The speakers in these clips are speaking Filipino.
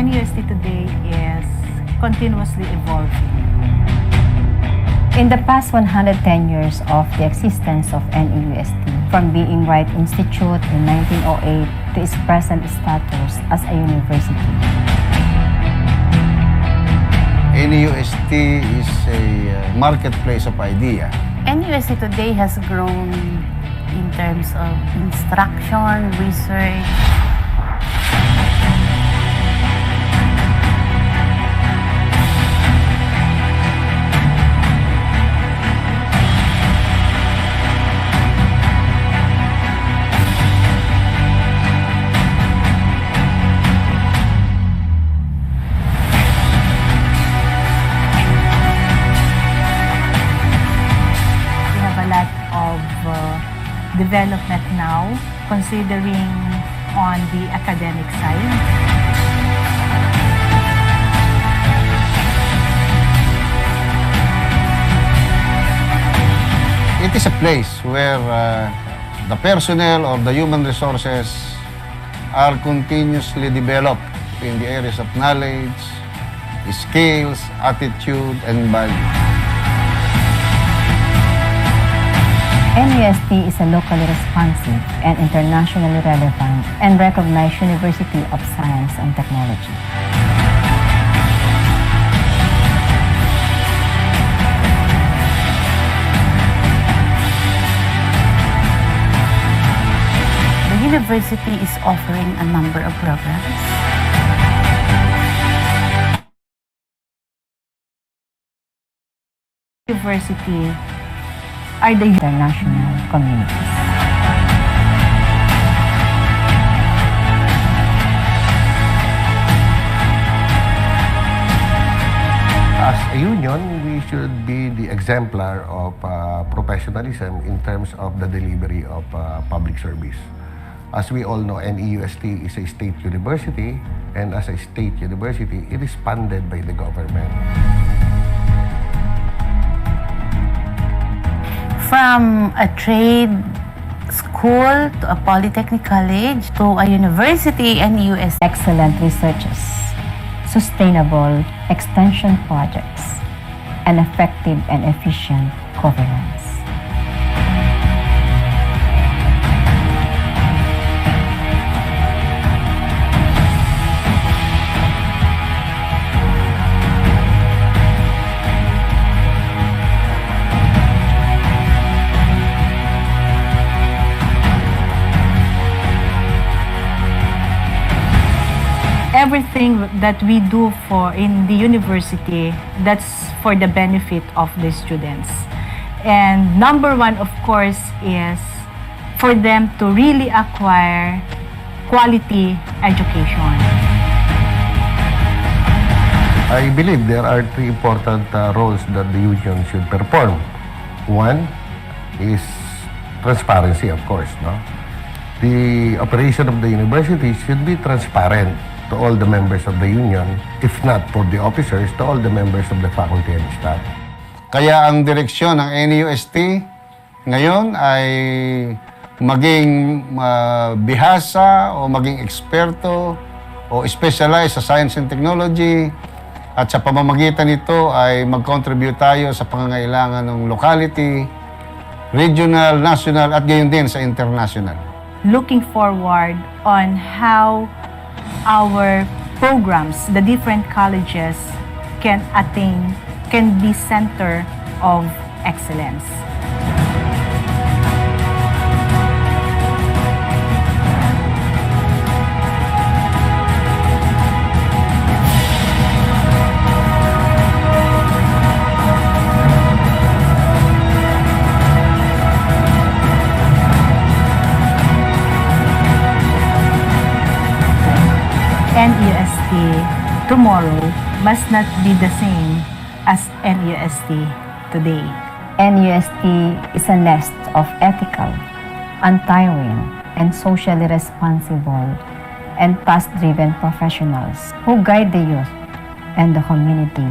NEUST today is continuously evolving. In the past 110 years of the existence of NEUST, from being Right Institute in 1908 to its present status as a university. NEUST is a marketplace of idea. NEUST today has grown in terms of instruction, research. Development now, considering on the academic side. It is a place where the personnel or the human resources are continuously developed in the areas of knowledge, skills, attitude, and value. NEUST is a locally responsive and internationally relevant and recognized University of Science and Technology. The university is offering a number of programs. University are the international communities. As a union, we should be the exemplar of professionalism in terms of the delivery of public service. As we all know, NEUST is a state university, and as a state university, it is funded by the government. From a trade school to a polytechnic college to a university, NEUST. Excellent researches, sustainable extension projects, and effective and efficient governance. Everything that we do in the university, that's for the benefit of the students. And number one, of course, is for them to really acquire quality education. I believe there are three important roles that the union should perform. One is transparency, of course. No? The operation of the university should be transparent to all the members of the union, if not for the officers, to all the members of the faculty and staff. Kaya ang direksyon ng NEUST ngayon ay maging bihasa o maging eksperto o specialize sa science and technology, at sa pamamagitan nito ay mag-contribute tayo sa pangangailangan ng locality, regional, national, at gayon din sa international. Looking forward on how our programs, the different colleges can be center of excellence. NEUST tomorrow must not be the same as NEUST today. NEUST is a nest of ethical, untiring, and socially responsible and task-driven professionals who guide the youth and the community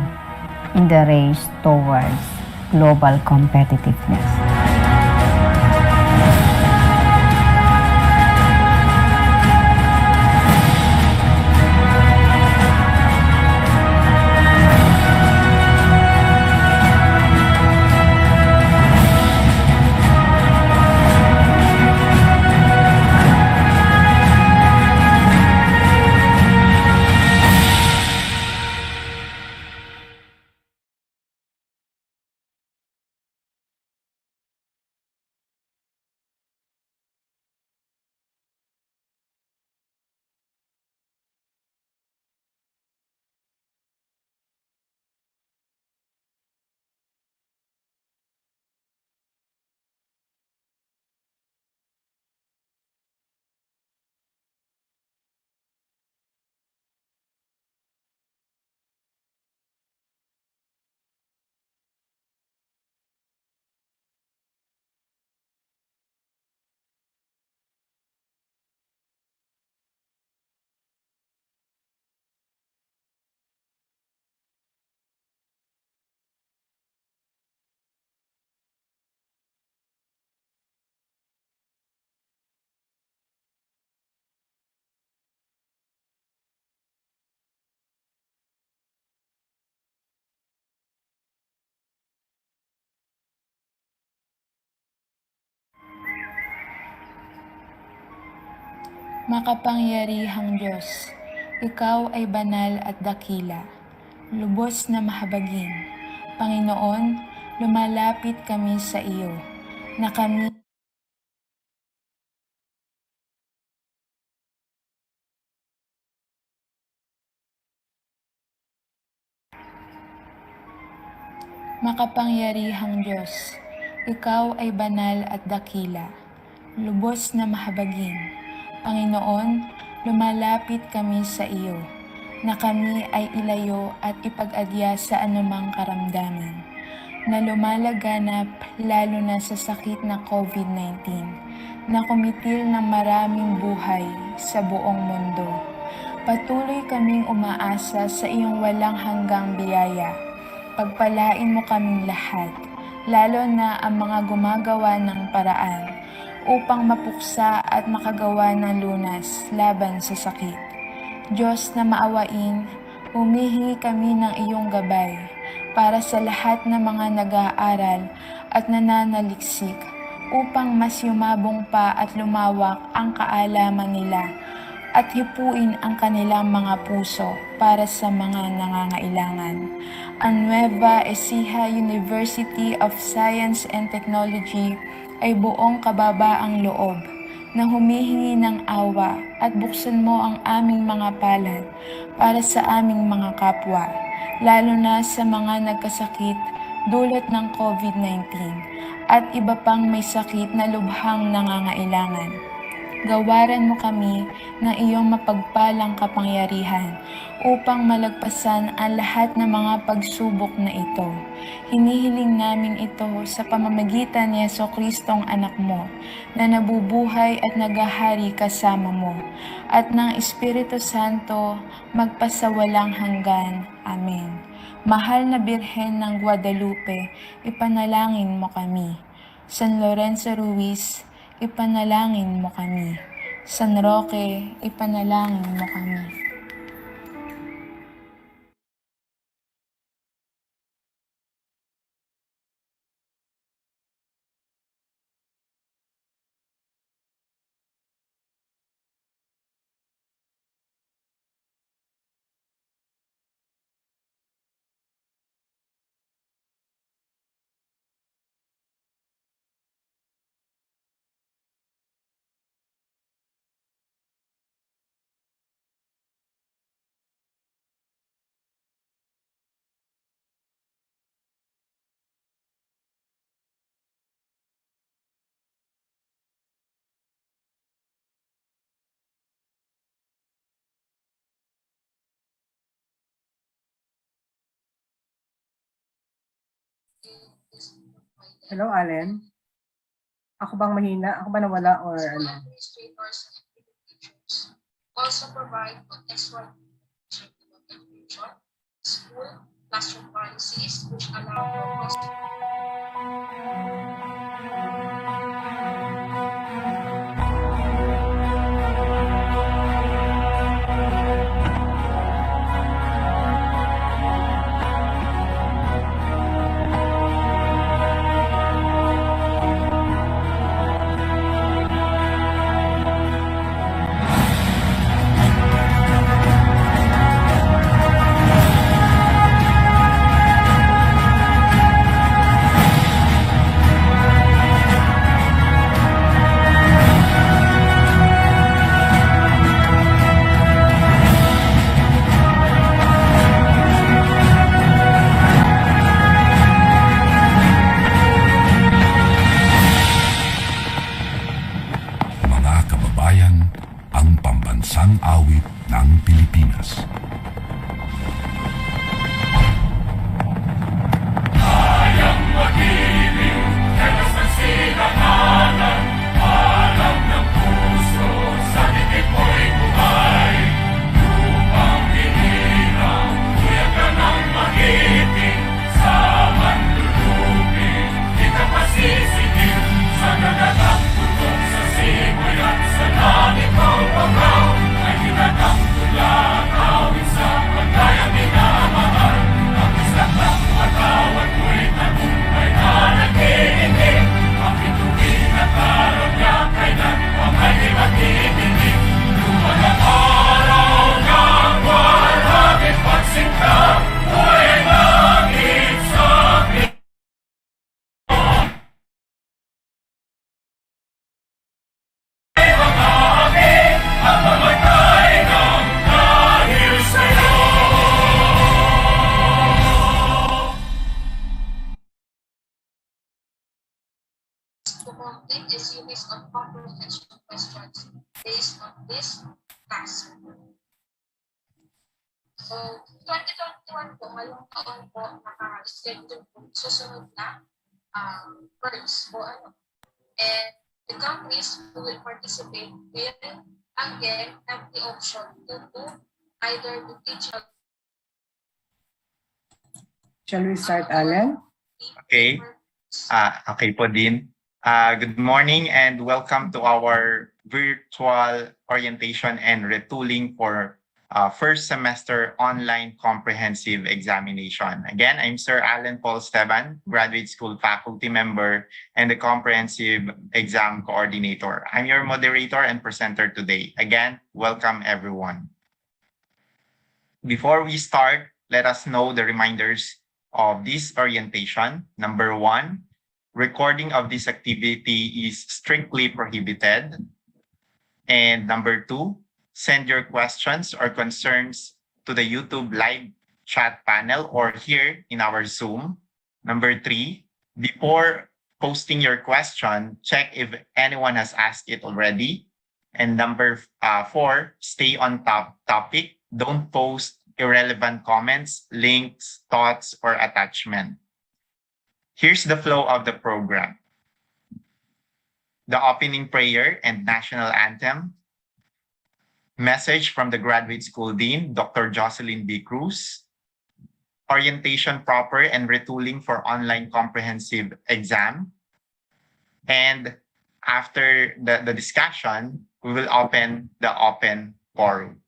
in the race towards global competitiveness. Makapangyarihang Diyos, Ikaw ay banal at dakila, lubos na mahabagin. Panginoon, lumalapit kami sa iyo, na kami Makapangyarihang Diyos, Ikaw ay banal at dakila, lubos na mahabagin. Panginoon, lumalapit kami sa iyo, na kami ay ilayo at ipag-adya sa anumang karamdaman, na lumalaganap lalo na sa sakit na COVID-19, na kumitil ng maraming buhay sa buong mundo. Patuloy kaming umaasa sa iyong walang hanggang biyaya. Pagpalain mo kaming lahat, lalo na ang mga gumagawa ng paraan upang mapuksa at makagawa ng lunas laban sa sakit. Diyos na maawain, humihingi kami ng iyong gabay para sa lahat ng mga nag-aaral at nananaliksik upang mas yumabong pa at lumawak ang kaalaman nila at hipuin ang kanilang mga puso para sa mga nangangailangan. Ang Nueva Ecija University of Science and Technology ay buong kababaang loob na humihingi ng awa at buksan mo ang aming mga palad para sa aming mga kapwa, lalo na sa mga nagkasakit dulot ng COVID-19 at iba pang may sakit na lubhang nangangailangan. Gawaran mo kami ng iyong mapagpalang kapangyarihan upang malagpasan ang lahat ng mga pagsubok na ito. Hinihiling namin ito sa pamamagitan ni Jesucristong anak mo na nabubuhay at naghahari kasama mo at ng Espiritu Santo magpasawalang hanggan. Amen. Mahal na Birhen ng Guadalupe, ipanalangin mo kami. San Lorenzo Ruiz, ipanalangin mo kami. San Roque, ipanalangin mo kami. Hello, Allen? Ako bang mahina? Ako ba nawala or ano? Also provide contextual education, school, classroom policies which allow for a series of comprehension questions based on this task. So, 2021 po, ngayong taon po, naka-schedule po susunod na birds po ano. And the companies who will participate will again have the option to do either the digital. Shall we start, Alan? Okay. Okay po din. Good morning and welcome to our virtual orientation and retooling for first semester online comprehensive examination. Again, I'm Sir Alan Paul Esteban, graduate school faculty member and the comprehensive exam coordinator. I'm your moderator and presenter today. Again, welcome everyone. Before we start, let us know the reminders of this orientation. Number 1, recording of this activity is strictly prohibited. And number 2, send your questions or concerns to the YouTube live chat panel or here in our Zoom. Number 3, before posting your question, check if anyone has asked it already. And number 4, stay on topic. Don't post irrelevant comments, links, thoughts, or attachment. Here's the flow of the program. The opening prayer and national anthem. Message from the Graduate School Dean, Dr. Jocelyn B. Cruz. Orientation proper and retooling for online comprehensive exam. And after the discussion, we will open the open forum.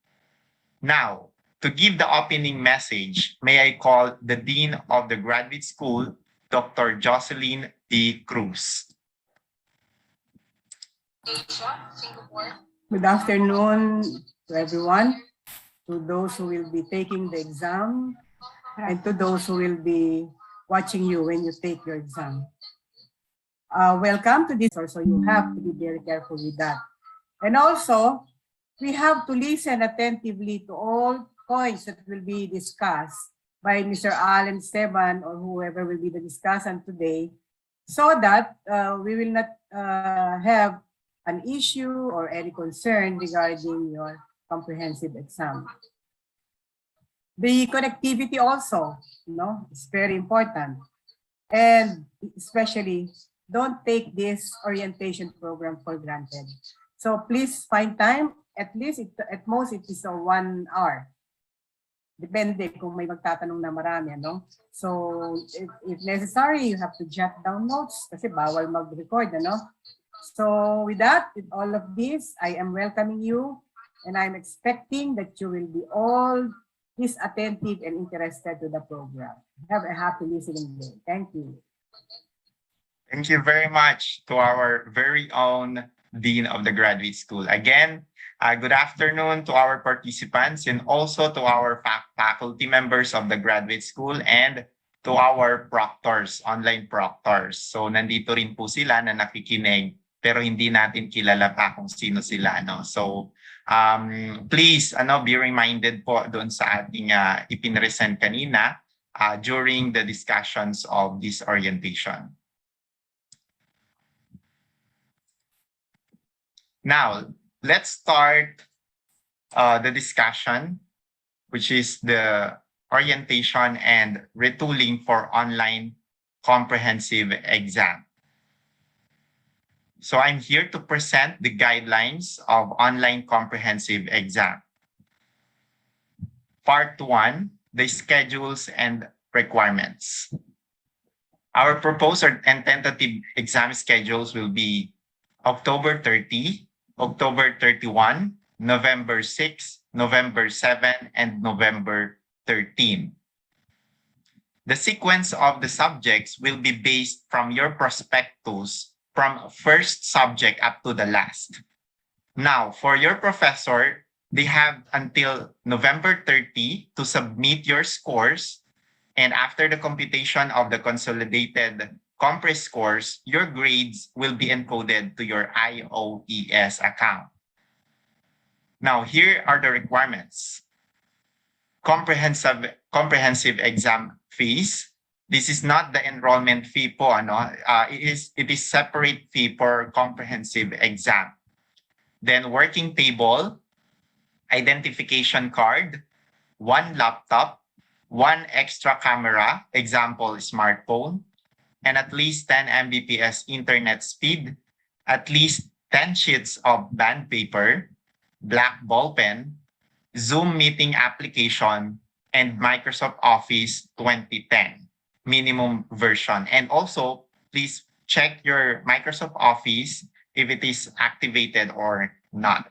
Now, to give the opening message, may I call the Dean of the Graduate School, Dr. Jocelyn B. Cruz. Asia, Singapore. Good afternoon to everyone, to those who will be taking the exam, and to those who will be watching you when you take your exam. Welcome to this, so you have to be very careful with that. And also, we have to listen attentively to all points that will be discussed by Mr. Alan Esteban or whoever will be the discussant today, so that we will not have an issue or any concern regarding your comprehensive exam. The connectivity also, is very important. And especially, don't take this orientation program for granted. So please find time, at least, at most, it is 1 hour. Depende kung may magtatanong na marami, no? So, if necessary, you have to jot down notes kasi bawal mag-record, ano? So, with that, with all of this, I am welcoming you and I'm expecting that you will be all this attentive and interested to the program. Have a happy listening day. Thank you. Thank you very much to our very own Dean of the Graduate School. Again, good afternoon to our participants and also to our faculty members of the Graduate School and to our proctors, online proctors. So nandito rin po sila na nakikinig pero hindi natin kilala pa kung sino sila. No? So please be reminded po doon sa ating ipinresent kanina during the discussions of this orientation. Now, let's start the discussion, which is the orientation and retooling for online comprehensive exam. So I'm here to present the guidelines of online comprehensive exam. Part 1, the schedules and requirements. Our proposed and tentative exam schedules will be October 30, October 31, November 6, November 7, and November 13. The sequence of the subjects will be based from your prospectus from first subject up to the last. Now, for your professor, they have until November 30 to submit your scores, and after the computation of the consolidated compressed scores, your grades will be encoded to your IOES account. Now, here are the requirements. Comprehensive exam fees this is not the enrollment fee po, ano? It is separate fee for comprehensive exam. Then working table, identification card, one laptop, one extra camera, example, smartphone, and at least 10 Mbps internet speed, at least 10 sheets of band paper, black ball pen, Zoom meeting application, and Microsoft Office 2010 minimum version. And also, please check your Microsoft Office if it is activated or not.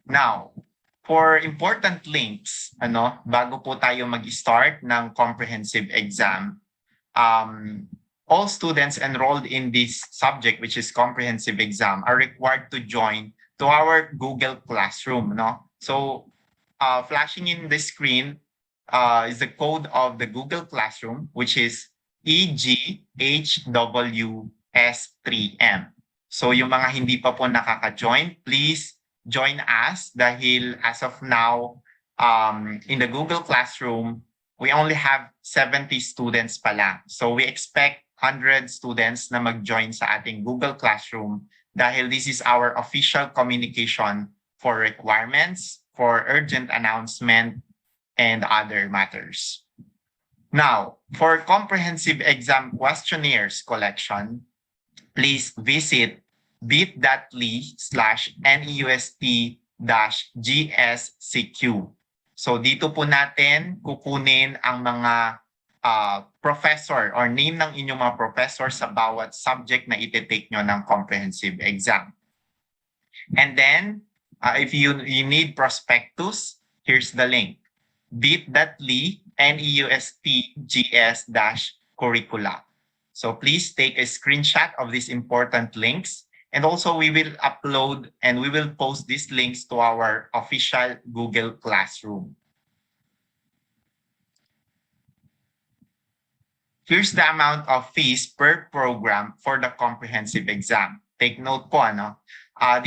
Now, for important links, bago po tayo mag-start ng comprehensive exam, all students enrolled in this subject, which is comprehensive exam, are required to join to our Google Classroom. So, flashing in the screen is the code of the Google Classroom, which is EGHWS3M. So, yung mga hindi pa po nakaka-join, please join us dahil as of now, in the Google Classroom, we only have 70 students pa lang. So we expect 100 students na mag-join sa ating Google Classroom dahil this is our official communication for requirements, for urgent announcement, and other matters. Now, for comprehensive exam questionnaires collection, please visit bit.ly/NEUST-GSCQ. So dito po natin kukunin ang mga professor or name ng inyong mga professor sa bawat subject na iti-take nyo ng comprehensive exam. And then, if you need prospectus, here's the link. bit.ly NEUST-GS-curricula. So please take a screenshot of these important links. And also we will upload and we will post these links to our official Google Classroom. Here's the amount of fees per program for the comprehensive exam. Take note po,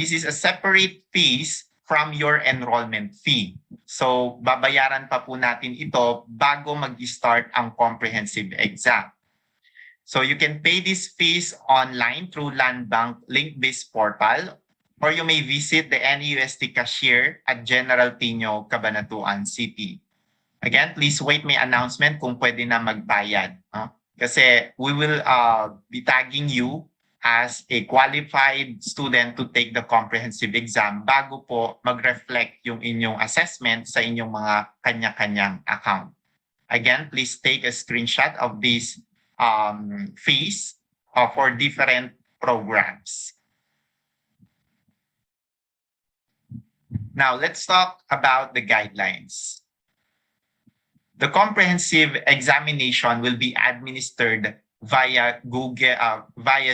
this is a separate fees from your enrollment fee. So babayaran pa po natin ito bago mag-start ang comprehensive exam. So you can pay these fees online through Land Bank link-based portal, or you may visit the NEUST cashier at General Tino, Cabanatuan City. Again, please wait may announcement kung pwede na magbayad. Kasi we will be tagging you as a qualified student to take the comprehensive exam bago po mag-reflect yung inyong assessment sa inyong mga kanya-kanyang account. Again, please take a screenshot of these fees for different programs. Now, let's talk about the guidelines. The comprehensive examination will be administered via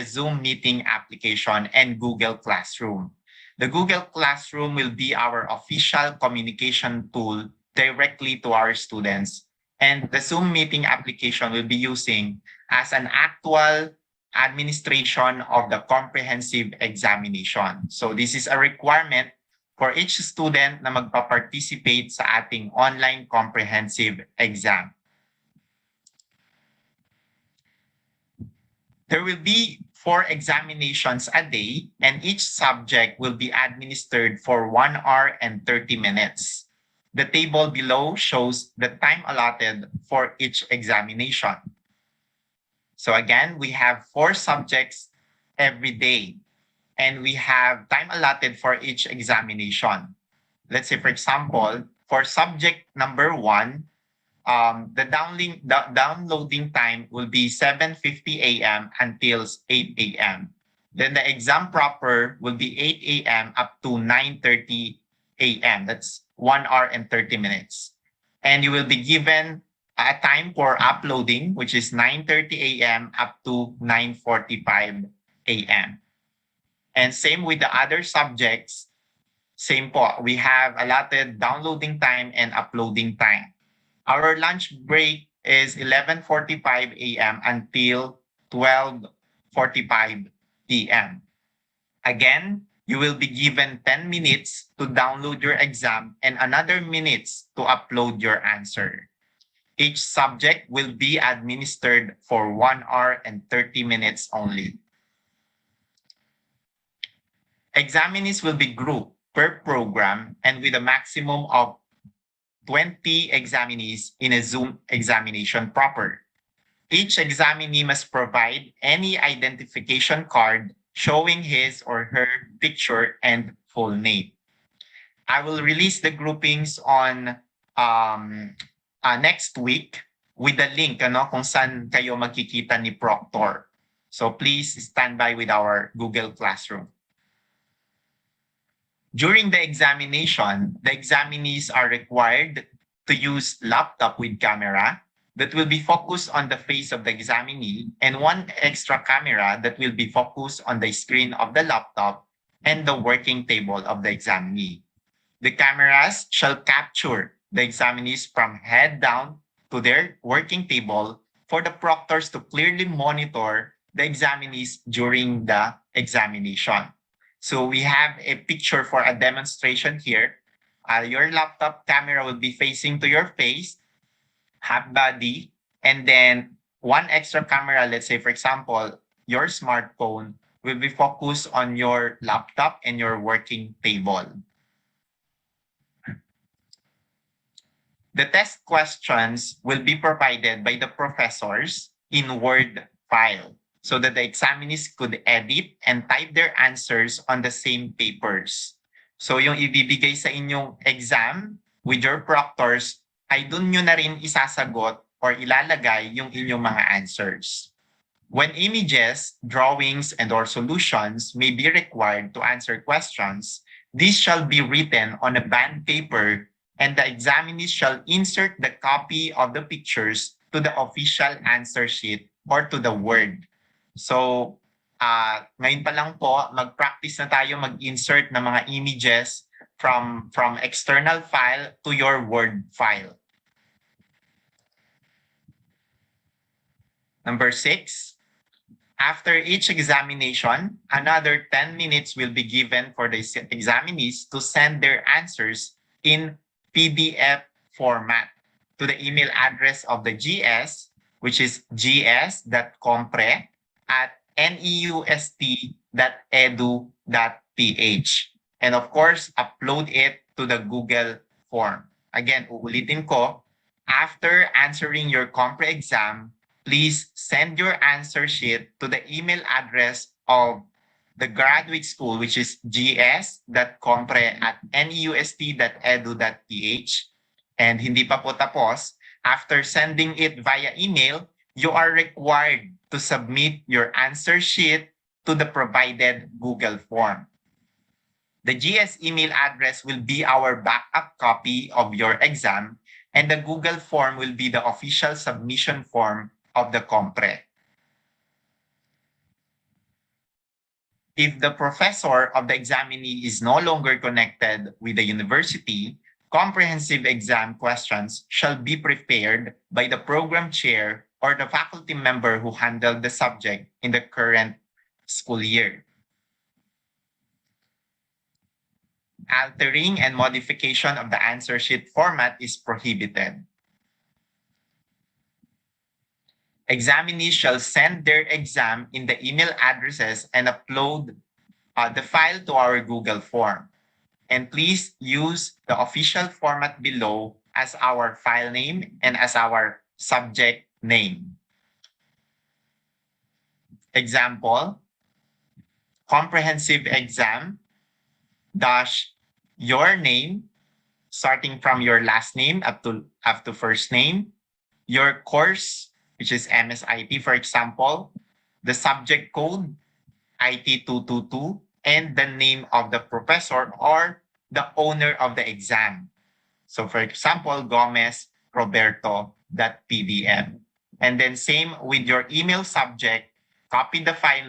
Zoom meeting application and Google Classroom. The Google Classroom will be our official communication tool directly to our students, and the Zoom meeting application will be using as an actual administration of the comprehensive examination. So this is a requirement for each student na magpa-participate sa ating online comprehensive exam. There will be 4 examinations a day, and each subject will be administered for 1 hour and 30 minutes. The table below shows the time allotted for each examination. So again, we have 4 subjects every day, and we have time allotted for each examination. Let's say, for example, for subject number 1, the downloading time will be 7:50 a.m. until 8 a.m. Then the exam proper will be 8 a.m. up to 9:30 a.m. That's 1 hour and 30 minutes. And you will be given a time for uploading, which is 9:30 a.m. up to 9:45 a.m. And same with the other subjects, same po. We have allotted downloading time and uploading time. Our lunch break is 11:45 a.m. until 12:45 p.m. Again, You will be given 10 minutes to download your exam and another minutes to upload your answer. Each subject will be administered for 1 hour and 30 minutes only. Examinees will be grouped per program and with a maximum of 20 examinees in a Zoom examination proper. Each examinee must provide any identification card showing his or her picture and full name. I will release the groupings on next week with the link kung saan kayo magkikita ni Proctor. So please stand by with our Google Classroom. During the examination, the examinees are required to use laptop with camera that will be focused on the face of the examinee and one extra camera that will be focused on the screen of the laptop and the working table of the examinee. The cameras shall capture the examinees from head down to their working table for the proctors to clearly monitor the examinees during the examination. So we have a picture for a demonstration here. Your laptop camera will be facing to your face, half body, and then one extra camera, let's say, for example, your smartphone will be focused on your laptop and your working table. The test questions will be provided by the professors in Word file so that the examinees could edit and type their answers on the same papers. So yung ibibigay sa inyong exam with your proctors, ay dun nyo na rin isasagot or ilalagay yung inyong mga answers. When images, drawings, and or solutions may be required to answer questions, these shall be written on a band paper and the examinees shall insert the copy of the pictures to the official answer sheet or to the Word. So, ngayon pa lang po, mag-practice na tayo mag-insert ng mga images from external file to your Word file. Number 6, after each examination, another 10 minutes will be given for the examinees to send their answers in PDF format to the email address of the GS, which is gs.compre@neust.edu.ph. And of course, upload it to the Google form. Again, uulitin ko, after answering your Compre exam, please send your answer sheet to the email address of the graduate school, which is gs.compre@neust.edu.ph. And hindi pa po tapos, after sending it via email, you are required to submit your answer sheet to the provided Google form. The GS email address will be our backup copy of your exam, and the Google form will be the official submission form of the Compre. If the professor of the examinee is no longer connected with the university, comprehensive exam questions shall be prepared by the program chair or the faculty member who handled the subject in the current school year. Altering and modification of the answer sheet format is prohibited. Examinees shall send their exam in the email addresses and upload the file to our Google form. And please use the official format below as our file name and as our subject name. Example, comprehensive exam dash your name, starting from your last name up to first name, your course, which is MSIT, for example, the subject code, IT222, and the name of the professor or the owner of the exam. So for example, Gomez Roberto.pdm. And then same with your email subject, copy the file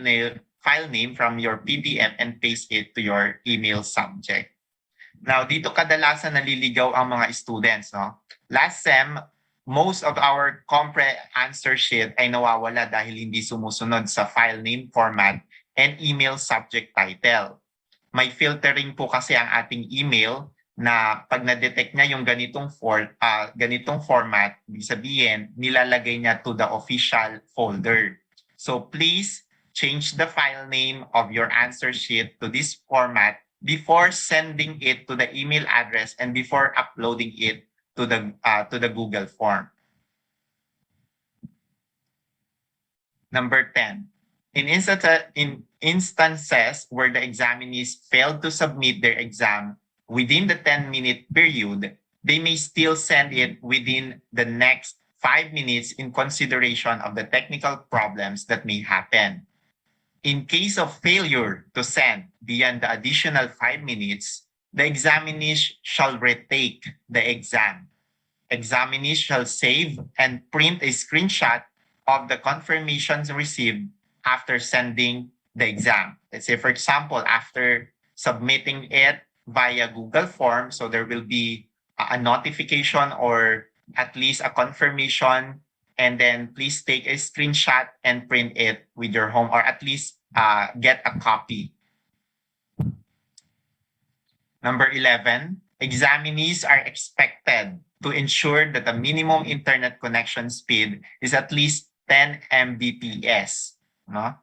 name from your PDF and paste it to your email subject. Now, dito kadalasan naliligaw ang mga students. No? Last SEM, most of our Compre answer sheet ay nawawala dahil hindi sumusunod sa file name format and email subject title. may filtering po kasi ang ating email na pag na-detect niya yung ganitong format, ibig sabihin, nilalagay niya to the official folder. So please change the file name of your answer sheet to this format before sending it to the email address and before uploading it to the Google form. Number 10. In instances where the examinees failed to submit their exam within the 10-minute period, they may still send it within the next 5 minutes in consideration of the technical problems that may happen. In case of failure to send beyond the additional 5 minutes, the examinees shall retake the exam. Examinees shall save and print a screenshot of the confirmations received after sending the exam. Let's say, for example, after submitting it via Google Form, so there will be a notification or at least a confirmation, and then please take a screenshot and print it with your home, or at least get a copy. Number 11, examinees are expected to ensure that the minimum internet connection speed is at least 10 Mbps. No?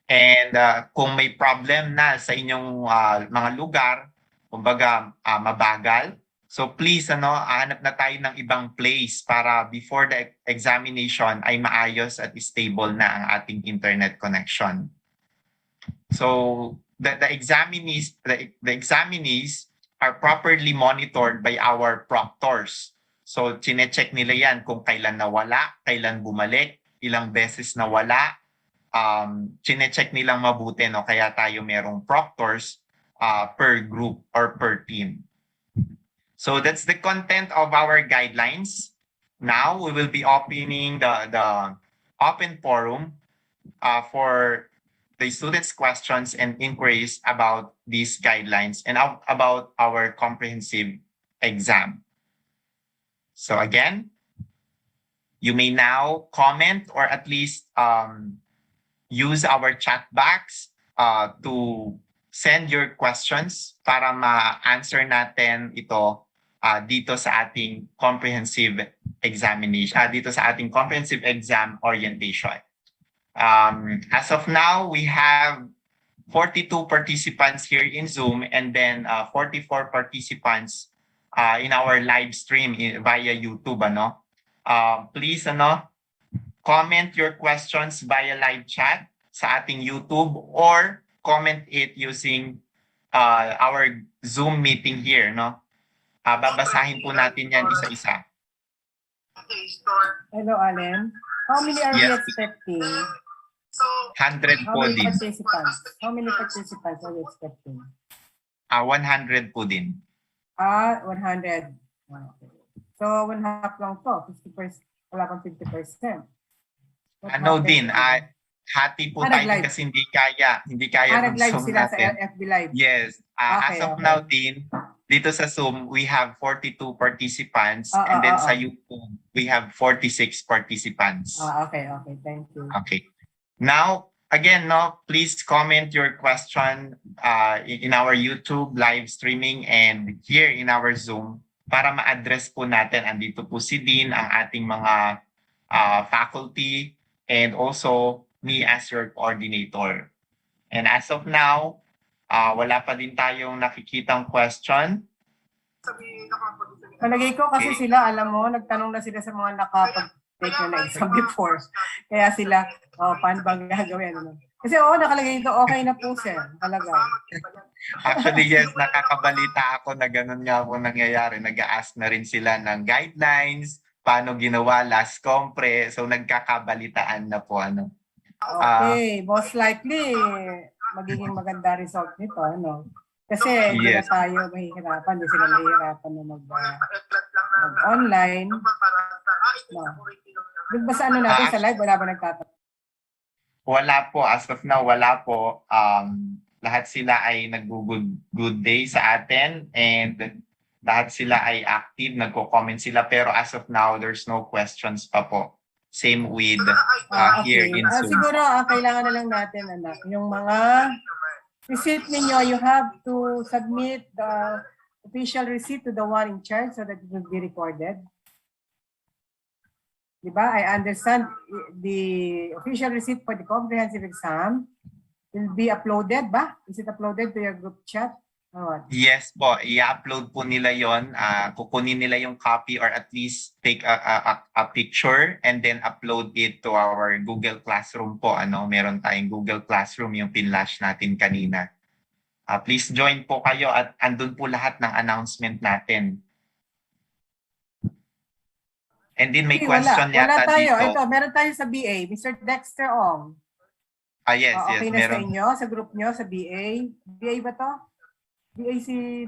And kung may problem na sa inyong mga lugar, kumbaga mabagal, so please hanap na tayo ng ibang place para before the examination ay maayos at stable na ang ating internet connection. So the examinees are properly monitored by our proctors. So chine-check nila yan kung kailan nawala, kailan bumalik, ilang beses nawala. Chine-check nilang mabuti, no? Kaya tayo merong proctors per group or per team. So that's the content of our guidelines. Now we will be opening the open forum for the students' questions and inquiries about these guidelines and about our comprehensive exam. So again, you may now comment or at least use our chat box to send your questions para ma-answer natin ito dito sa ating comprehensive examination, dito sa ating comprehensive exam orientation. As of now, we have 42 participants here in Zoom and then 44 participants in our live stream via YouTube. Please comment your questions via live chat sa ating YouTube or comment it using our Zoom meeting here. Babasahin po natin yan isa-isa. Hello, Allen. How many are we expecting? 100 How po many din. participants? How many participants are we expecting? 100 po din. 100. Okay. So, 1/2 lang to. 50%. Wala pang 50%. Din, hati po tayo nag-live. kasi hindi kaya nag-live Zoom sila natin. sa FB Live. Yes. As of now din, dito sa Zoom, we have 42 participants and then sa YouTube, we have 46 participants. Okay. Thank you. Okay. Now, again, please comment your question in our YouTube live streaming and here in our Zoom para ma-address po natin. Andito po si Dean, ang ating mga faculty, and also me as your coordinator. And as of now, wala pa din tayong nakikitang question. Palagay ko kasi sila, alam mo, nagtanong na sila sa mga nakapag-take na exam before. Kaya sila, paano bang gagawin? Kasi nakalagay ito, okay na po sir. Nakalagay. Actually, yes, nakakabalita ako na ganun nga po nangyayari. Nag-a-ask na rin sila ng guidelines, paano ginawa last compre. So, nagkakabalitaan na po. Okay, most likely, magiging maganda result nito. Kasi hindi na tayo mahihirapan, hindi sila mahihirapan na mag-online. Yung ba sa natin sa live, wala ba nagtatanong? Wala po. As of now, wala po. Lahat sila ay nag-good day sa atin and lahat sila ay active, nagko-comment sila. Pero as of now, there's no questions pa po. Same with here in Zoom. Siguro, kailangan na lang natin, yung mga receipt ninyo, you have to submit the official receipt to the one in charge so that it will be recorded. Diba? I understand the official receipt for the comprehensive exam will be uploaded ba? Is it uploaded to your group chat? Or what? Yes po, i-upload po nila yon. Kukunin nila yung copy or at least take a picture and then upload it to our Google Classroom po. Meron tayong Google Classroom yung pinlash natin kanina. Please join po kayo at andun po lahat ng announcement natin. And then may question Wala yata tayo. dito. Ito, meron tayo sa BA, Mr. Dexter Ong. Yes, Okay yes, na sa meron. inyo, sa group nyo, sa BA. BA ba to? BA si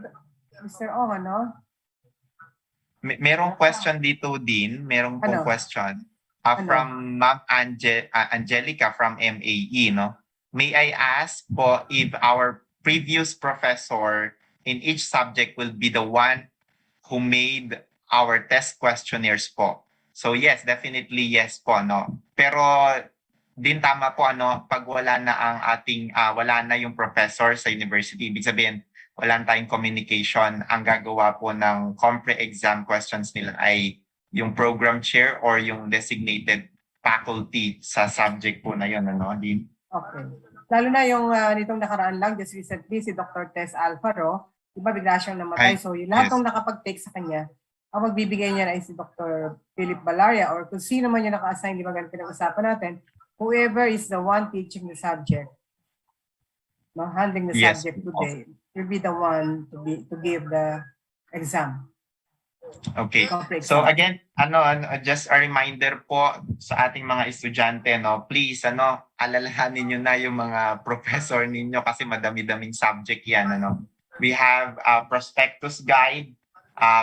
Mr. Ong, ano? Merong question dito din. Merong pong Ano? question Ano? from Ma'am Angelica from MAE. No? May I ask po if our previous professor in each subject will be the one who made our test questionnaires po? So yes, definitely yes po. No? Pero din tama po pag wala na ang ating wala na yung professor sa university, ibig sabihin wala tayong communication, ang gagawa po ng compre exam questions nila ay yung program chair or yung designated faculty sa subject po na yun, Din? Okay. Lalo na yung nitong nakaraan lang, just recently, si Dr. Tess Alfaro, diba bigla siyang namatay. So yung lahat ng nakapag-take sa kanya, ang magbibigay niya ay si Dr. Philip Balaria or kung sino man yung naka-assign, di ba ganun pinag-usapan natin, whoever is the one teaching the subject, handling the subject today, will be the one to give the exam. Okay. So again, just a reminder po sa ating mga estudyante, please, alalahanin niyo na yung mga professor ninyo kasi madami-daming subject yan, We have a prospectus guide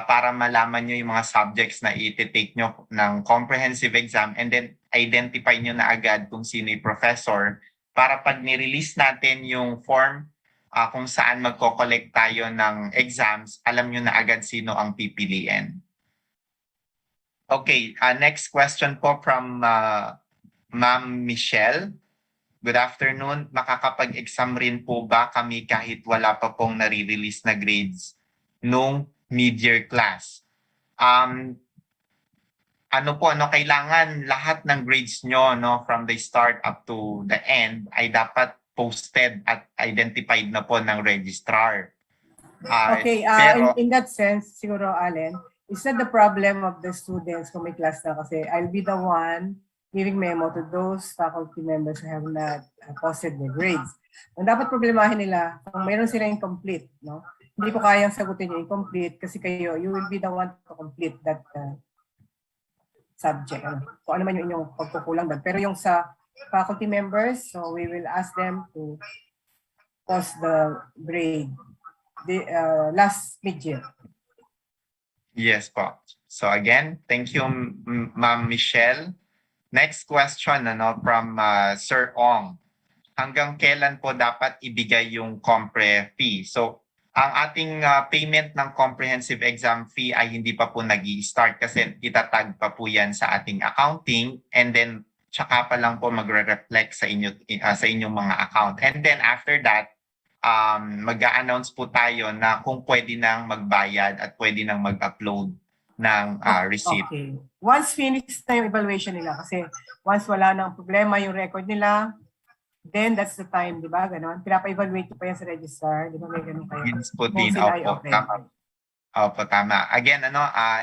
para malaman nyo yung mga subjects na i-take nyo ng comprehensive exam and then identify nyo na agad kung sino yung professor para pag ni-release natin yung form kung saan magko-collect tayo ng exams, alam nyo na agad sino ang pipiliin. Okay, next question po from Ma'am Michelle. Good afternoon. Makakapag-exam rin po ba kami kahit wala pa pong nare-release na grades nung mid-year class? Kailangan lahat ng grades nyo from the start up to the end ay dapat posted at identified na po ng registrar. Okay, pero, in that sense, siguro, Allen, it's not the problem of the students kung may class na kasi I'll be the one giving memo to those faculty members who have not posted their grades. Ang dapat problemahin nila, kung mayroon sila incomplete, hindi ko kayang sagutin yung incomplete kasi kayo, you will be the one to complete that subject. Kung ano man yung inyong pagkukulang doon. Pero yung sa faculty members, so we will ask them to post the grade last mid-year. Yes po. So again, thank you Ma'am Michelle. Next question from Sir Ong. Hanggang kailan po dapat ibigay yung compre fee? So ang ating payment ng comprehensive exam fee ay hindi pa po nag-i-start kasi itatag pa po yan sa ating accounting and then tsaka pa lang po magre-reflect sa inyong mga account. And then after that, mag-a-announce po tayo na kung pwede nang magbayad at pwede nang mag-upload ng receipt. Okay. Once finished na yung evaluation nila kasi once wala nang problema yung record nila, then that's the time, di ba? Ganon. Pinapa-evaluate pa yan sa registrar. Di ba may ganun kayo? Yes po din. Opo, tama. Again,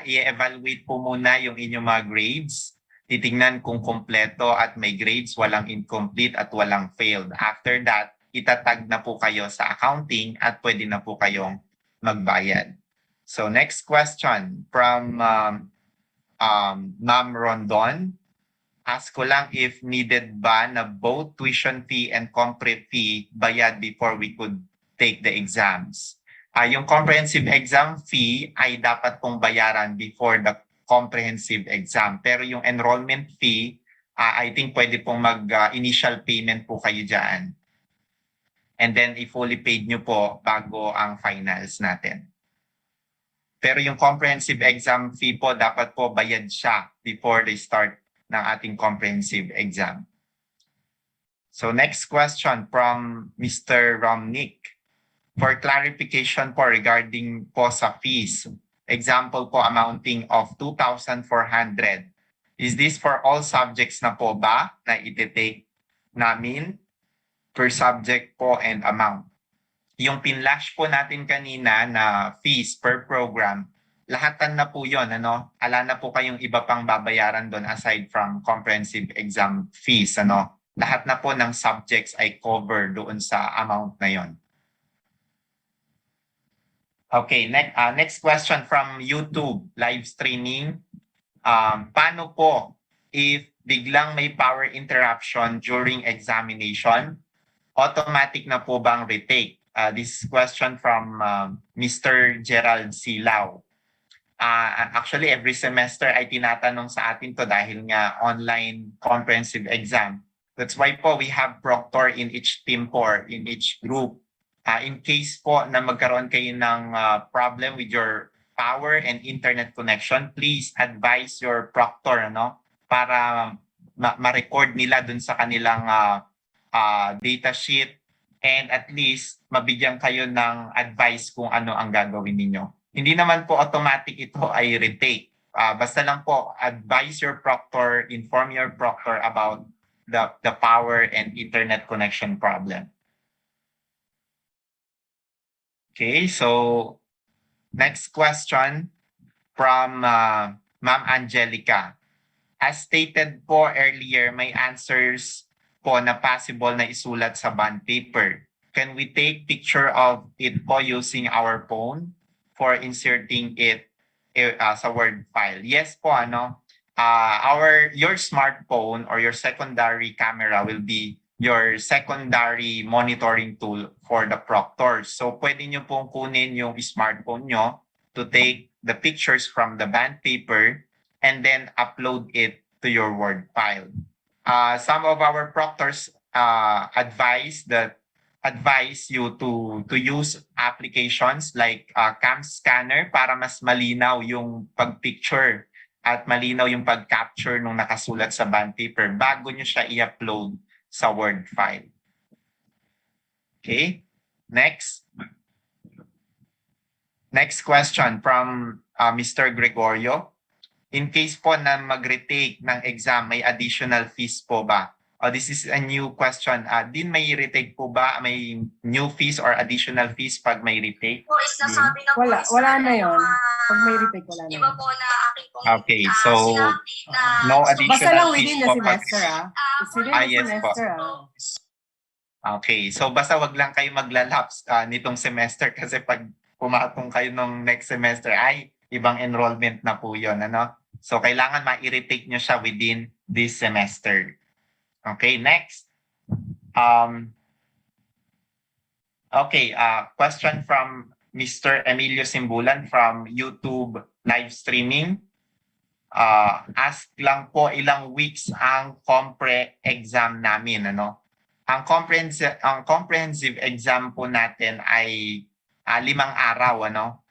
i-evaluate po muna yung inyong mga grades. Titingnan kung kompleto at may grades, walang incomplete at walang failed. After that, itatag na po kayo sa accounting at pwede na po kayong magbayad. So next question from Ma'am Rondon. Ask ko lang if needed ba na both tuition fee and compre fee bayad before we could take the exams. Yung comprehensive exam fee ay dapat pong bayaran before the comprehensive exam. Pero yung enrollment fee, I think pwede pong mag-initial payment po kayo dyan. And then i-fully paid nyo po bago ang finals natin. Pero yung comprehensive exam fee po, dapat po bayad siya before the start ng ating comprehensive exam. So next question from Mr. Romnick. For clarification po regarding po sa fees, example po amounting of 2,400. Is this for all subjects na po ba na iti-take namin per subject po and amount? Yung pinlash po natin kanina na fees per program, lahatan na po yon, ano? Ala na po kayong iba pang babayaran doon aside from comprehensive exam fees, ano? Lahat na po ng subjects ay cover doon sa amount na yon. Okay, next question from YouTube live streaming. Paano po if biglang may power interruption during examination, automatic na po bang retake? This question from Mr. Gerald Silao. Actually, every semester ay tinatanong sa atin to dahil nga online comprehensive exam. That's why po we have proctor in each team po, in each group. In case po na magkaroon kayo ng problem with your power and internet connection, please advise your proctor, no, para ma-record nila dun sa kanilang data sheet and at least mabigyan kayo ng advice kung ano ang gagawin ninyo. Hindi naman po automatic ito ay retake. Basta lang po advise your proctor, inform your proctor about the power and internet connection problem. Okay, so next question from Ma'am Angelica. As stated po earlier, may answers po na possible na isulat sa bond paper. Can we take picture of it po using our phone for inserting it sa Word file? Yes po, ano? Your smartphone or your secondary camera will be your secondary monitoring tool for the proctors. So pwede nyo pong kunin yung smartphone nyo to take the pictures from the band paper and then upload it to your Word file. Some of our proctors advise you to use applications like cam scanner para mas malinaw yung pag-picture at malinaw yung pag-capture nung nakasulat sa band paper bago nyo siya i-upload sa Word file. Okay, next question from Mr. Gregorio. In case po na mag-retake ng exam, may additional fees po ba? This is a new question. Din may retake po ba? May new fees or additional fees pag may retake? Po, is nasabi na po. Wala na yon. Pag may retake, wala na Iba yun. po na aking pong Okay, so no additional Basta lang fees within the po pag... semester, It's within the yes po. semester, Okay, so basta wag lang kayo maglalapse nitong semester kasi pag pumatong kayo nung next semester ay ibang enrollment na po yun, ano? So kailangan ma-retake nyo siya within this semester. Okay, next. Question from Mr. Emilio Simbulan from YouTube live streaming. Ask lang po ilang weeks ang compre exam namin, ano? Ang comprehensive exam po natin ay 5 araw, ano?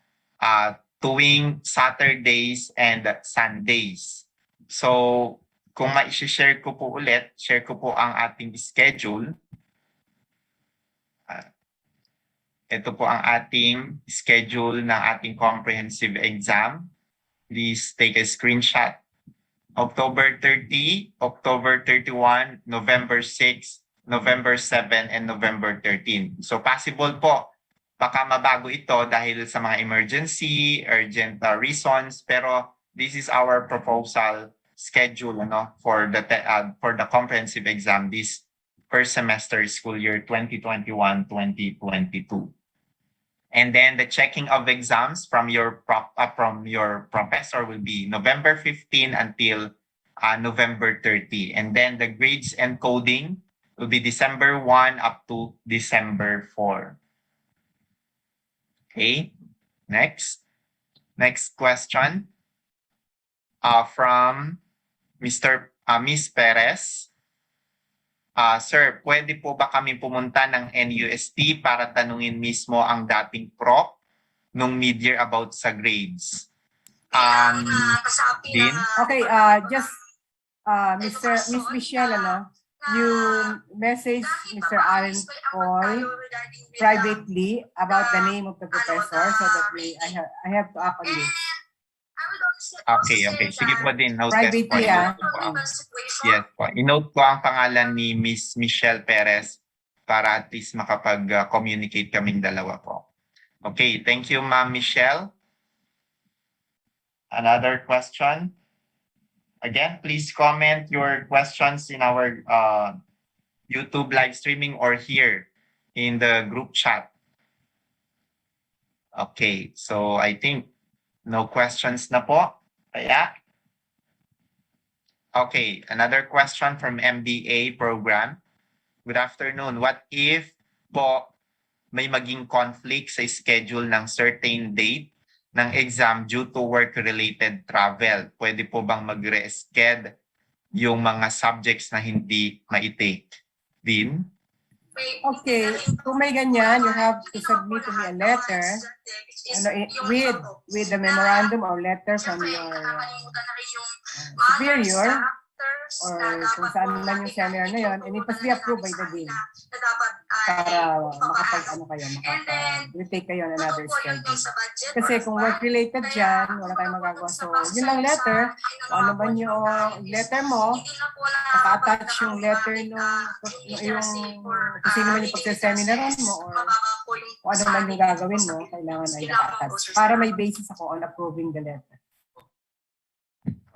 Tuwing Saturdays and Sundays. So, kung ma-share ko po ulit, share ko po ang ating schedule. Ito po ang ating schedule ng ating comprehensive exam. Please take a screenshot. October 30, October 31, November 6, November 7, and November 13. So possible po, baka mabago ito dahil sa mga emergency, urgent reasons, pero this is our proposal schedule, ano, for the comprehensive exam this first semester school year 2021-2022. And then the checking of exams from your professor will be November 15 until November 30. And then the grades and coding will be December 1 up to December 4. Okay, next question from Miss Perez. Sir, pwede po ba kami pumunta ng NEUST para tanungin mismo ang dating prof nung mid-year about sa grades? Okay, just Miss Michelle, ano? you message Mr. Allen Paul privately about the name of the professor so that I have to act on this. Okay, okay. Sige po din. Note test po. Privately, I-note ko po ang, yes po. I-note ko ang pangalan ni Miss Michelle Perez para at least makapag-communicate kaming dalawa po. Okay, thank you, Ma'am Michelle. Another question? Again, please comment your questions in our YouTube live streaming or here in the group chat. Okay, so I think no questions na po. Kaya, okay, another question from MBA program. Good afternoon. What if po may maging conflict sa schedule ng certain date ng exam due to work-related travel? Pwede po bang mag-resched yung mga subjects na hindi ma-take? Din? Okay, kung may ganyan, you have to submit to me a letter with the memorandum or letter from your superior or kung saan man yung seminar na yun, and it must be approved by the dean para makapag-retake kayo on another schedule. Kasi kung work-related dyan, wala tayong magagawa. So, yun lang letter, kung ano man yung letter mo, naka-attach yung letter yung kung sino man yung pagsa-seminaran mo or kung ano man yung gagawin mo, kailangan ay naka-attach para may basis ako on approving the letter.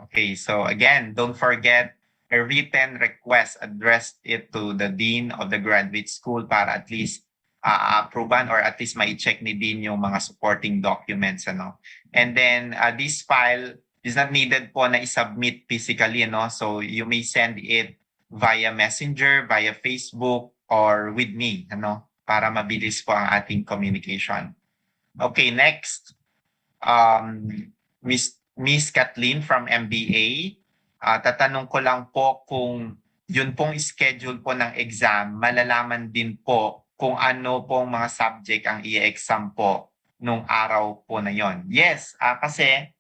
Okay, so again, don't forget a written request addressed it to the dean of the graduate school para at least approvean or at least mai-check ni dean yung mga supporting documents. And then this file is not needed po na i-submit physically. So you may send it via Messenger, via Facebook, or with me para mabilis po ang ating communication. Okay, next. Miss Kathleen from MBA. Tatanong ko lang po kung yun pong schedule po ng exam, malalaman din po kung ano pong mga subject ang i-exam po nung araw po na yon. Yes, kasi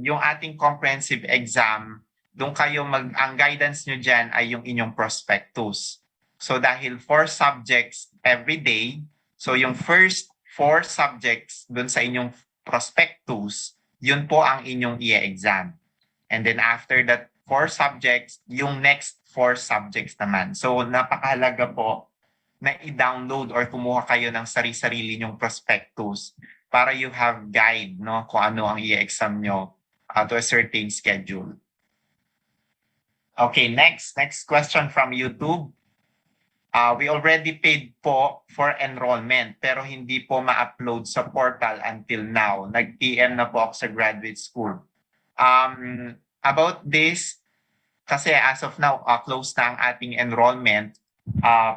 yung ating comprehensive exam, doon kayo ang guidance nyo dyan ay yung inyong prospectus. So dahil 4 subjects every day, so yung first 4 subjects doon sa inyong prospectus, yun po ang inyong i-exam. And then after that 4 subjects, yung next 4 subjects naman. So napakahalaga po na i-download or kumuha kayo ng sarili-sarili nyong prospectus para you have guide kung ano ang i-exam nyo to a certain schedule. Okay, next question from YouTube. We already paid po for enrollment pero hindi po ma-upload sa portal until now. Nag-PM na po ako sa graduate school. About this, kasi as of now, close na ang ating enrollment.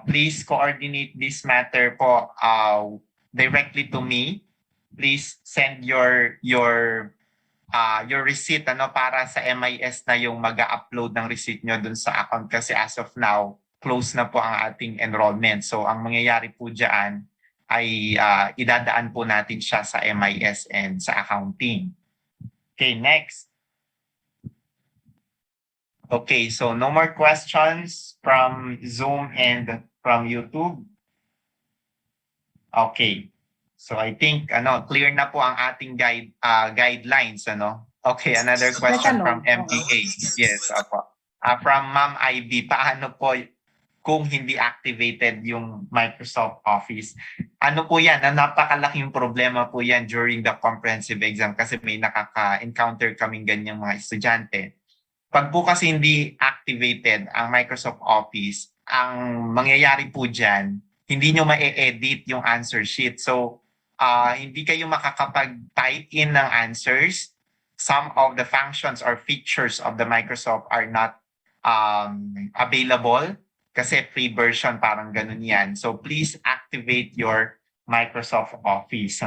Please coordinate this matter po directly to me. Please send your receipt para sa MIS na yung mag-upload ng receipt nyo dun sa account kasi as of now, close na po ang ating enrollment. So ang mangyayari po dyan ay idadaan po natin siya sa MIS and sa accounting. Okay, next. Okay, so no more questions from Zoom and from YouTube. Okay. So I think clear na po ang ating guidelines Okay, another question from MBA. Yes, apo. From Ma'am IB, paano po kung hindi activated yung Microsoft Office? Ano po yan? Napakalaking problema po yan during the comprehensive exam kasi may nakaka-encounter kaming ganyang mga estudyante. Pag po kasi hindi activated ang Microsoft Office, ang mangyayari po dyan, hindi nyo ma-edit yung answer sheet. So, hindi kayo makakapag-type in ng answers. Some of the functions or features of the Microsoft are not available kasi free version, parang ganun yan. So, please activate your Microsoft Office.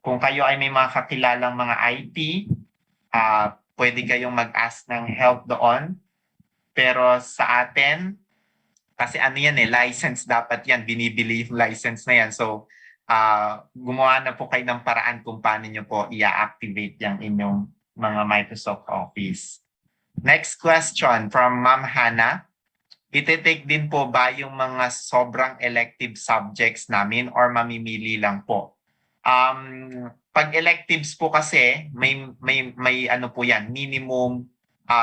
Kung kayo ay may mga kakilalang mga IT, pwede kayong mag-ask ng help doon. Pero sa atin, kasi license dapat yan, binibili yung license na yan. So, gumawa na po kayo ng paraan kung paano nyo po i-activate yung inyong mga Microsoft Office. Next question from Ma'am Hannah. Ite-take din po ba yung mga sobrang elective subjects namin or mamimili lang po? Pag electives po kasi, may ano po yan, minimum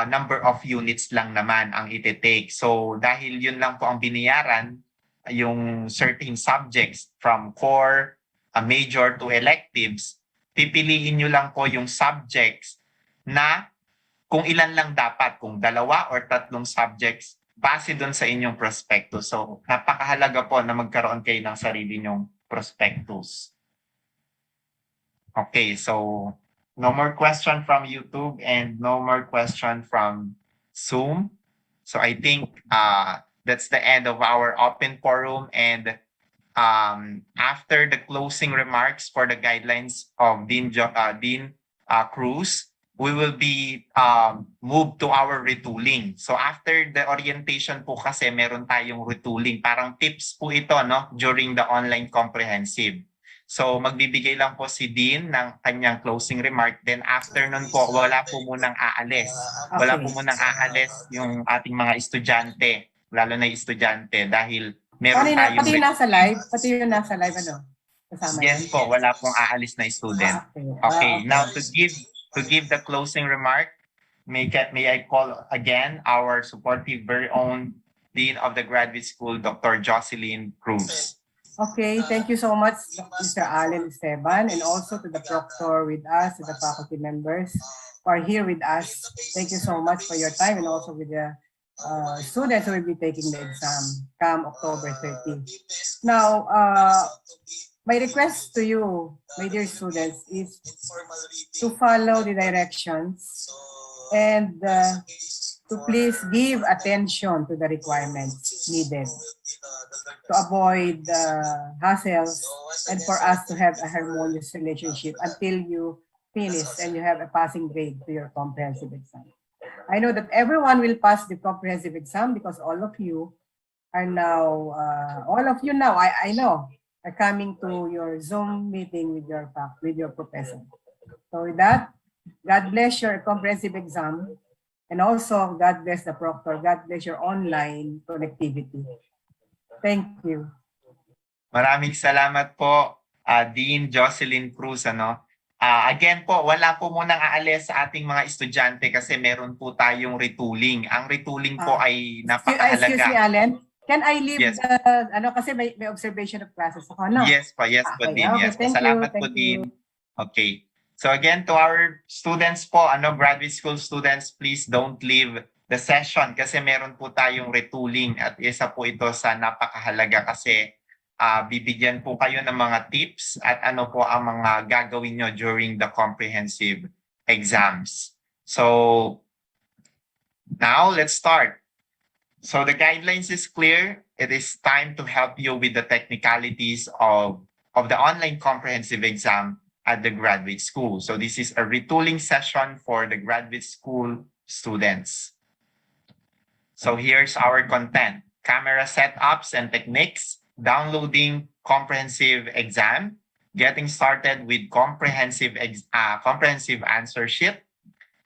number of units lang naman ang ite-take. So dahil yun lang po ang binayaran, yung certain subjects from core, major to electives, pipiliin nyo lang po yung subjects na kung ilan lang dapat, kung 2 or 3 subjects base doon sa inyong prospectus. So, napakahalaga po na magkaroon kayo ng sarili nyong prospectus. Okay, so no more question from YouTube and no more question from Zoom. So I think that's the end of our open forum, and after the closing remarks for the guidelines of Dean Cruz, we will be moved to our retooling. So after the orientation po kasi meron tayong retooling. Parang tips po ito no during the online comprehensive. So magbibigay lang po si Dean ng kanyang closing remark. Then after nun po, wala po munang aalis. Wala po munang aalis yung ating mga estudyante, lalo na yung estudyante dahil meron tayong... Pati yung nasa live, ano? Kasama yes yan? po, wala pong aalis na student. Okay, now to give the closing remark, may I call again our supportive, very own Dean of the Graduate School, Dr. Jocelyn Cruz. Okay, thank you so much, Mr. Allen Esteban, and also to the proctor with us, to the faculty members who are here with us. Thank you so much for your time, and also with the students who will be taking the exam come October 30. Now, my request to you, my dear students, is to follow the directions and to please give attention to the requirements needed to avoid hassles and for us to have a harmonious relationship until you finish and you have a passing grade to your comprehensive exam. I know that everyone will pass the comprehensive exam because all of you are now, I know, are coming to your Zoom meeting with your professor. So with that, God bless your comprehensive exam, and also God bless the proctor. God bless your online connectivity. Thank you. Maraming salamat po, Dean Jocelyn Cruz. Again po, wala po munang aalis sa ating mga estudyante kasi meron po tayong retooling. Ang retooling po ay napakahalaga. Excuse me, Allen. Can I leave yes. Kasi may observation of classes ako, no? Yes po, Okay, Dean. okay, Yes po. Salamat po, Dean. Okay. So again, to our students po, graduate school students, please don't leave the session kasi meron po tayong retooling at isa po ito sa napakahalaga kasi bibigyan po kayo ng mga tips at ano po ang mga gagawin nyo during the comprehensive exams. So now let's start. So the guidelines is clear. It is time to help you with the technicalities of the online comprehensive exam at the graduate school. So this is a retooling session for the graduate school students. So here's our content: camera setups and techniques, downloading comprehensive exam, getting started with comprehensive answer sheet,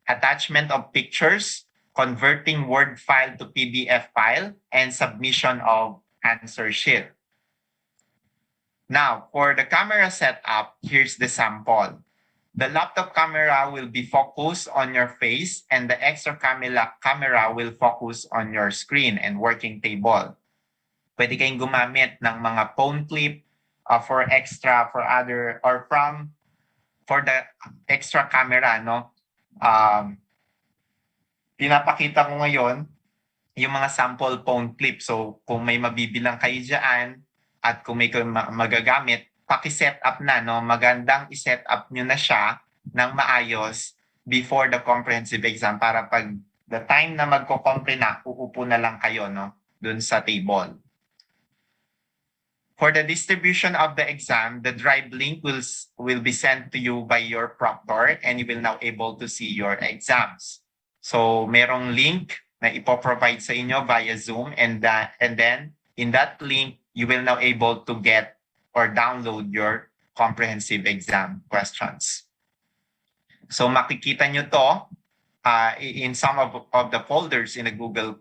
attachment of pictures, converting Word file to PDF file, and submission of answer sheet. Now, for the camera setup, here's the sample. The laptop camera will be focused on your face and the extra camera will focus on your screen and working table. Pwede kayong gumamit ng mga phone clip for the extra camera, no? Pinapakita ko ngayon yung mga sample phone clip. So, kung may mabibilang kayo dyan, at kung may magagamit, paki-set up na, no? Magandang i-set up nyo na siya ng maayos before the comprehensive exam para pag the time na magko-compre na, uupo na lang kayo, no? Dun sa table. For the distribution of the exam, the drive link will be sent to you by your proctor and you will now able to see your exams. So, merong link na ipoprovide sa inyo via Zoom and then in that link, you will now able to get or download your comprehensive exam questions. So makikita nyo to in some of the folders in a Google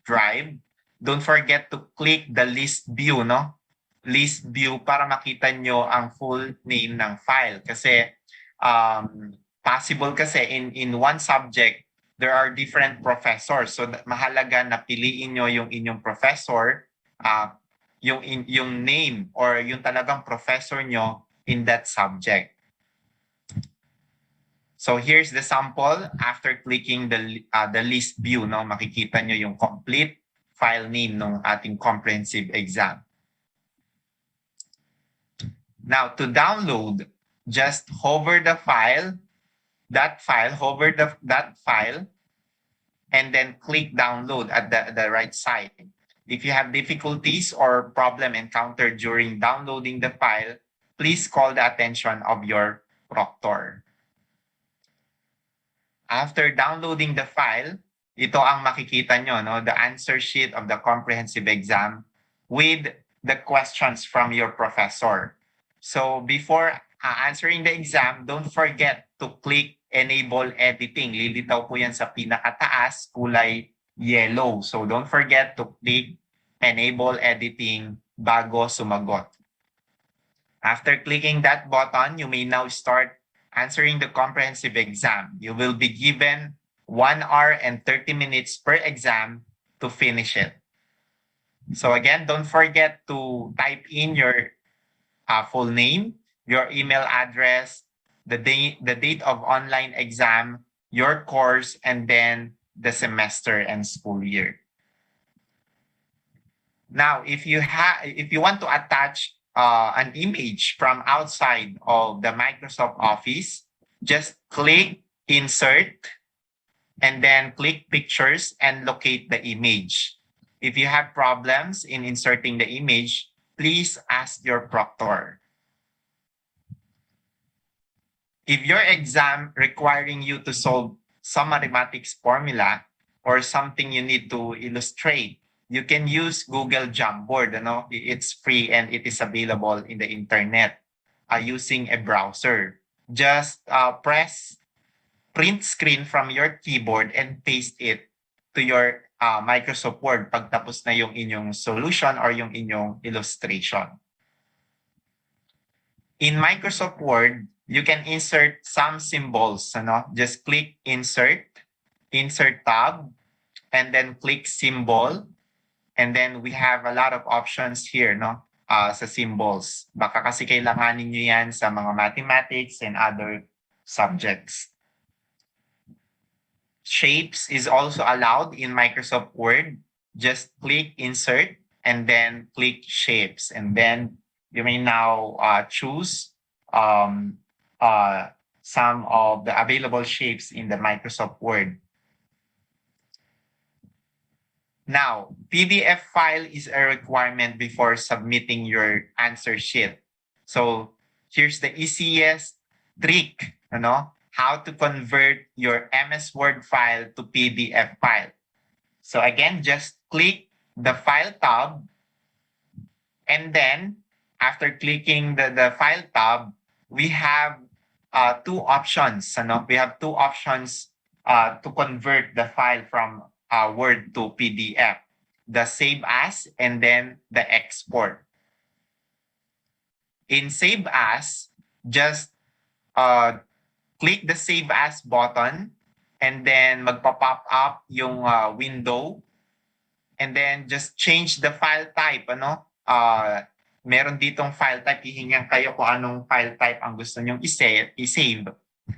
Drive, don't forget to click the list view, no? List view para makita nyo ang full name ng file. Kasi possible kasi in one subject, there are different professors. So mahalaga na piliin nyo yung inyong professor, yung name or yung talagang professor nyo in that subject. So here's the sample. After clicking the list view, no, makikita nyo yung complete file name ng ating comprehensive exam. Now, to download, just hover that file, and then click download at the right side. If you have difficulties or problem encountered during downloading the file, please call the attention of your proctor. After downloading the file, ito ang makikita nyo, no? The answer sheet of the comprehensive exam with the questions from your professor. So before answering the exam, don't forget to click Enable Editing. Lilitaw po yan sa pinakataas, kulay yellow. So don't forget to click Enable Editing bago sumagot. After clicking that button, you may now start answering the comprehensive exam. You will be given 1 hour and 30 minutes per exam to finish it. So again, don't forget to type in your full name, your email address, the date of online exam, your course, and then the semester and school year. Now, if you want to attach an image from outside of the Microsoft Office, just click Insert and then click Pictures and locate the image. If you have problems in inserting the image, please ask your proctor. If your exam requiring you to solve some mathematics formula or something you need to illustrate, you can use Google Jamboard. It's free and it is available in the internet using a browser. Just press print screen from your keyboard and paste it to your Microsoft Word pag tapos na yung inyong solution or yung inyong illustration. In Microsoft Word, you can insert some symbols. Just click Insert tab, and then click Symbol. And then we have a lot of options here, sa symbols. Baka kasi kailanganin nyo yan sa mga mathematics and other subjects. Shapes is also allowed in Microsoft Word. Just click Insert and then click Shapes. And then you may now choose some of the available shapes in the Microsoft Word. Now, PDF file is a requirement before submitting your answer sheet. So here's the easiest trick, how to convert your MS Word file to PDF file. So again, just click the File tab, and then after clicking the File tab, we have two options. We have two options to convert the file from Word to PDF. The Save As and then the Export. In Save As, just click the Save As button and then magpa-pop up yung window, and then just change the file type. Meron ditong file type, hihingan kayo kung anong file type ang gusto nyong i-save.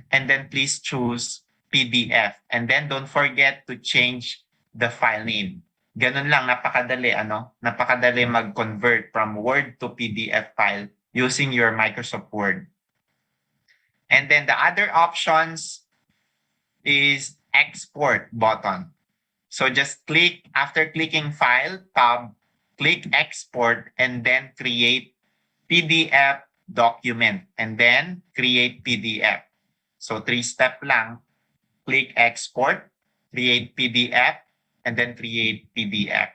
And then please choose PDF. And then don't forget to change the file name. Ganun lang, napakadali, Napakadali mag-convert from Word to PDF file using your Microsoft Word. And then the other options is Export button. So just click, after clicking File tab, click Export and then create PDF document and then create PDF. So 3-step lang. Click Export, create PDF, and then create PDF.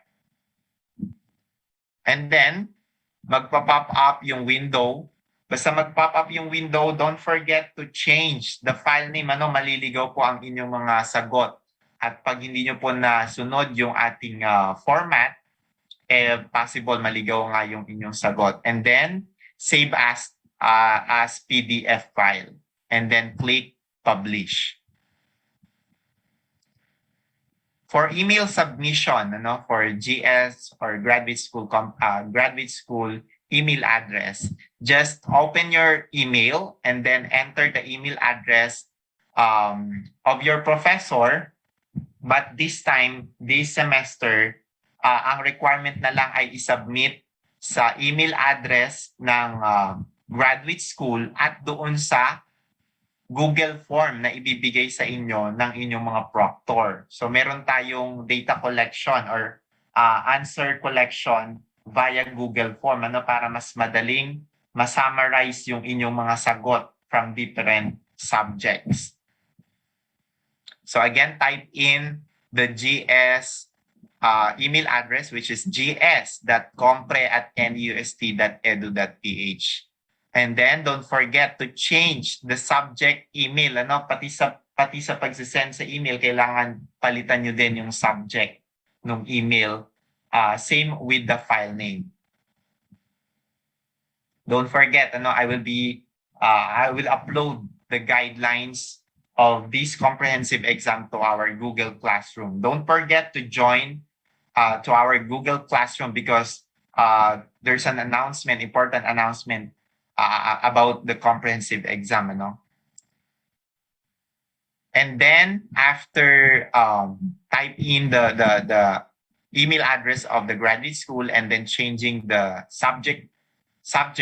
And then magpa-pop up yung window Basta mag-pop up yung window, don't forget to change the file name. Maliligaw po ang inyong mga sagot. At pag hindi nyo po nasunod yung ating format, possible maligaw nga yung inyong sagot. And then, save as PDF file. And then click publish. For email submission, for GS or graduate school email address, just open your email and then enter the email address of your professor. But this time, this semester, ang requirement na lang ay isubmit sa email address ng graduate school at doon sa Google form na ibibigay sa inyo ng inyong mga proctor. So meron tayong data collection or answer collection via Google form para mas madaling ma-summarize yung inyong mga sagot from different subjects. So again, type in the GS email address, which is gs.compre@neust.edu.ph. And then don't forget to change the subject email. Pati sa pagsisend sa email, kailangan palitan nyo din yung subject ng email. Same with the file name. Don't forget, I will upload the guidelines of this comprehensive exam to our Google Classroom. Don't forget to join to our Google Classroom because there's an important announcement about the comprehensive exam. And then after type in the email address of the graduate school and then changing the subject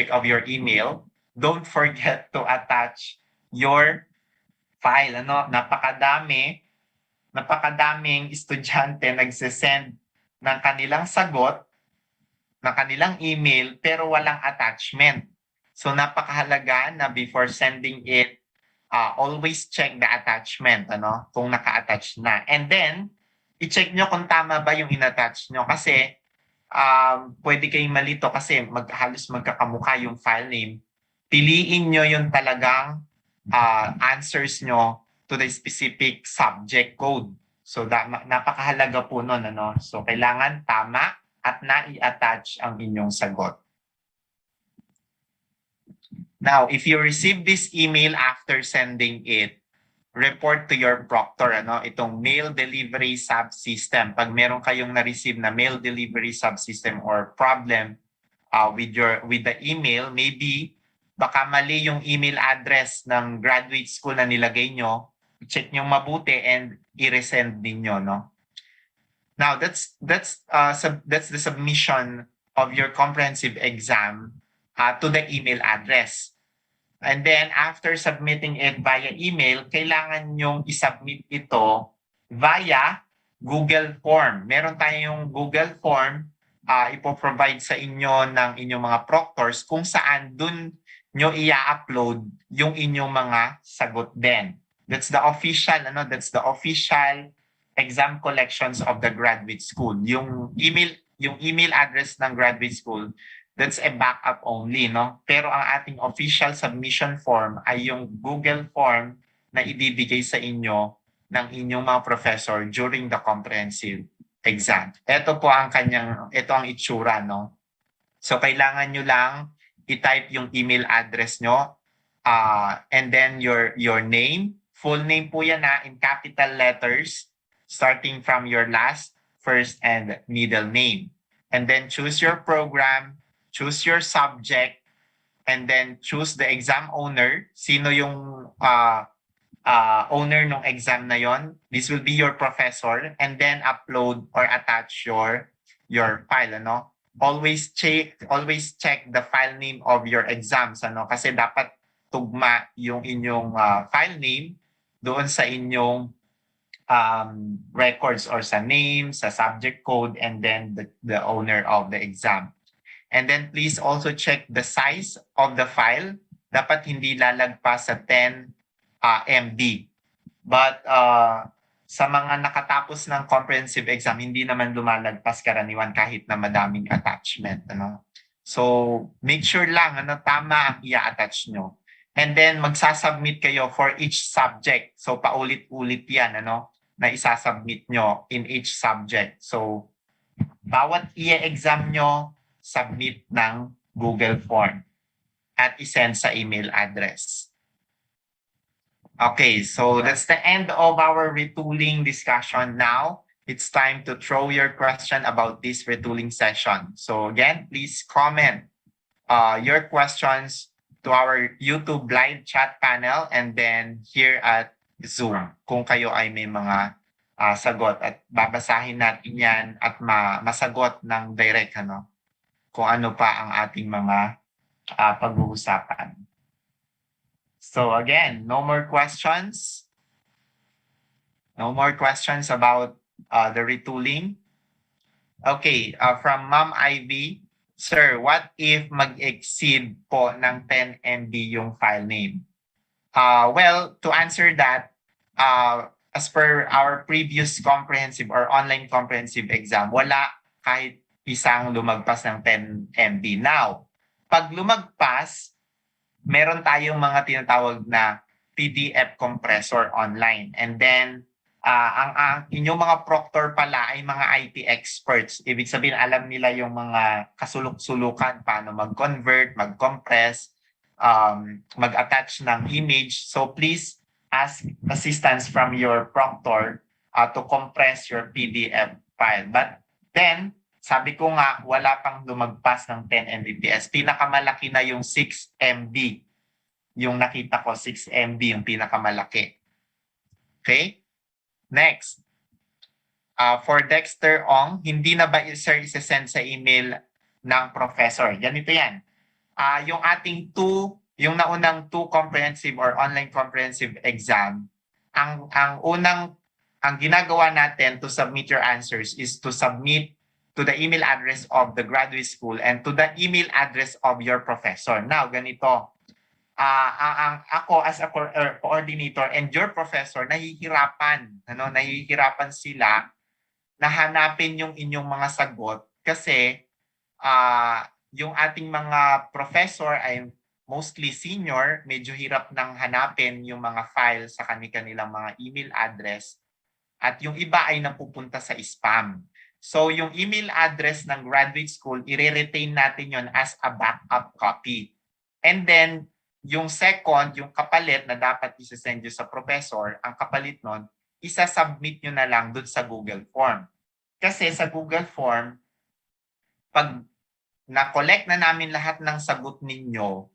of your email, don't forget to attach your file. Napakadaming estudyante nagsisend ng kanilang sagot, ng kanilang email, pero walang attachment. So napakahalaga na before sending it, always check the attachment, kung naka-attach na. And then, i-check nyo kung tama ba yung in-attach nyo. Kasi, pwede kayong malito kasi halos magkakamukha yung file name. Piliin nyo yung talagang answers nyo to the specific subject code. So, napakahalaga po nun, So, kailangan tama at na-i-attach ang inyong sagot. Now, if you receive this email after sending it, report to your proctor, itong mail delivery subsystem. Pag meron kayong na-receive na mail delivery subsystem or problem with the email, maybe baka mali yung email address ng graduate school na nilagay nyo, check nyo mabuti and i-resend ninyo, Now, that's the submission of your comprehensive exam to the email address. And then after submitting it via email, kailangan nyong isubmit ito via Google Form. Meron tayong Google Form ipoprovide sa inyo ng inyong mga proctors kung saan dun nyo i-upload yung inyong mga sagot din. That's the official exam collections of the graduate school. Yung email address ng graduate school, that's a backup only, Pero ang ating official submission form ay yung Google form na ibibigay sa inyo ng inyong mga professor during the comprehensive exam. Ito ang itsura, So kailangan nyo lang i-type yung email address nyo and then your name, full name po yan in capital letters starting from your last, first, and middle name. And then choose your program, choose your subject, and then choose the exam owner. Sino yung owner ng exam na yon? This will be your professor. And then upload or attach your file. Always check the file name of your exams. Kasi dapat tugma yung inyong file name doon sa inyong records or sa name, sa subject code, and then the owner of the exam. And then please also check the size of the file. Dapat hindi lalagpas sa 10 MB. But sa mga nakatapos ng comprehensive exam, hindi naman lumalagpas karaniwan kahit na madaming attachment. So, make sure lang tama ang i-attach nyo. And then, magsasubmit kayo for each subject. So, paulit-ulit yan, na isasubmit nyo in each subject. So, bawat i-exam nyo, submit ng Google Form at isend sa email address. Okay, so that's the end of our retooling discussion. Now, it's time to throw your question about this retooling session. So again, please comment your questions to our YouTube live chat panel and then here at Zoom kung kayo ay may mga sagot at babasahin natin yan at masagot ng direct kung ano pa ang ating mga pag-uusapan. So again, no more questions. No more questions about the retooling. Okay, from Ma'am Ivy, Sir, what if mag-exceed po ng 10 MB yung file name? Well, to answer that, as per our previous comprehensive or online comprehensive exam, wala kahit isang lumagpas ng 10 MB. Now, pag lumagpas, meron tayong mga tinatawag na PDF compressor online. And then, ang inyong mga proctor pala ay mga IT experts. Ibig sabihin, alam nila yung mga kasulok-sulukan, paano mag-convert, mag-compress, mag-attach ng image. So please ask assistance from your proctor to compress your PDF file. But then, sabi ko nga, wala pang lumagpas ng 10 Mbps. Pinakamalaki na yung 6 MB. Yung nakita ko, 6 MB yung pinakamalaki. Okay? Next. For Dexter Ong, hindi na ba sir isasend sa email ng professor? Ganito yan. Yung ating yung naunang 2 comprehensive or online comprehensive exam, ang ginagawa natin to submit your answers is to submit to the email address of the graduate school and to the email address of your professor. Now, ganito. Ako as a coordinator and your professor, nahihirapan sila na hanapin yung inyong mga sagot kasi yung ating mga professor ay mostly senior, medyo hirap nang hanapin yung mga file sa kanilang mga email address at yung iba ay napupunta sa spam. So yung email address ng graduate school, i-retain natin yon as a backup copy. And then, yung second, yung kapalit na dapat isa-send nyo sa professor, ang kapalit nun, isa-submit nyo na lang dun sa Google Form. Kasi sa Google Form, pag na-collect na namin lahat ng sagot ninyo,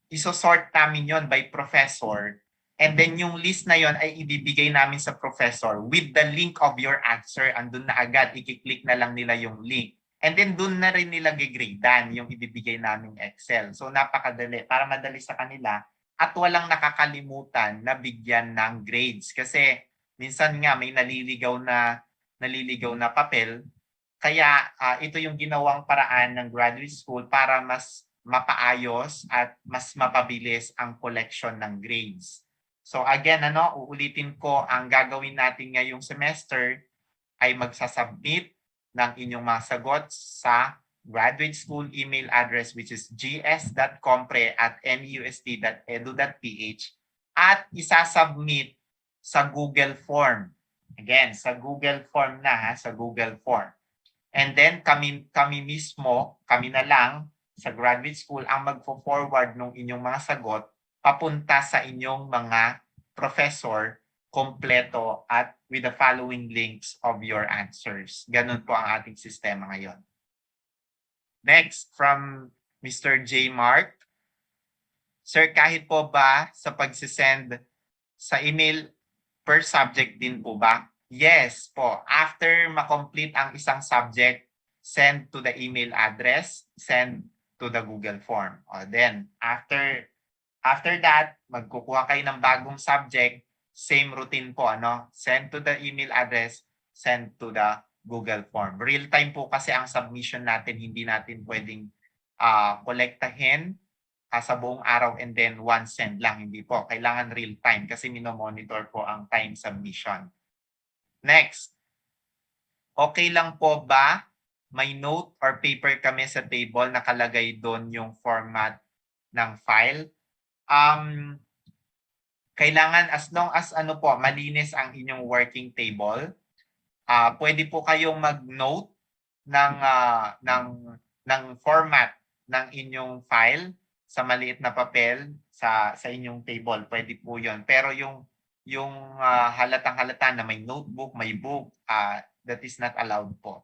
isosort namin yon by professor. And then yung list na yon ay ibibigay namin sa professor with the link of your answer. Andun na agad, i-click na lang nila yung link. And then dun na rin nila gigradean yung ibibigay naming Excel. So napakadali, para madali sa kanila at walang nakakalimutan na bigyan ng grades. Kasi minsan nga may naliligaw na papel. Kaya ito yung ginawang paraan ng graduate school para mas mapaayos at mas mapabilis ang collection ng grades. So again, uulitin ko, ang gagawin natin ngayong semester ay magsasubmit ng inyong mga sagot sa graduate school email address which is gs.compre@neust.edu.ph at isasubmit sa Google Form. Again, sa Google Form sa Google Form. And then kami mismo, kami na lang sa graduate school ang magfo-forward ng inyong mga sagot papunta sa inyong mga professor kompleto at with the following links of your answers. Ganun po ang ating sistema ngayon. Next, from Mr. J. Mark. Sir, kahit po ba sa pagsisend sa email per subject din po ba? Yes po. After makomplete ang isang subject, send to the email address, send to the Google Form. Then, after that, magkukuha kayo ng bagong subject, same routine po, send to the email address, send to the Google Form. Real time po kasi ang submission natin, hindi natin pwedeng kolektahin sa buong araw and then one send lang. Hindi po. Kailangan real time kasi minomonitor po ang time submission. Next. Okay lang po ba may note or paper kami sa table, nakalagay doon yung format ng file. Kailangan as long as ano po, malinis ang inyong working table, pwede po kayong mag-note ng format ng inyong file sa maliit na papel sa inyong table. Pwede po 'yon. Pero yung halatang-halata na may notebook, may book, that is not allowed po.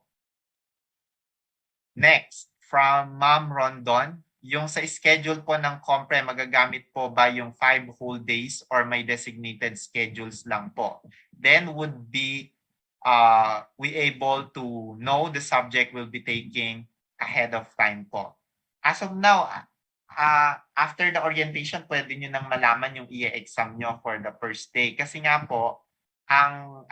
Next, from Ma'am Rondon, yung sa schedule po ng Compre, magagamit po ba yung 5 whole days or may designated schedules lang po? Then would be we able to know the subject will be taking ahead of time po. As of now, after the orientation, pwede nyo nang malaman yung i-exam nyo for the first day. Kasi nga po, ang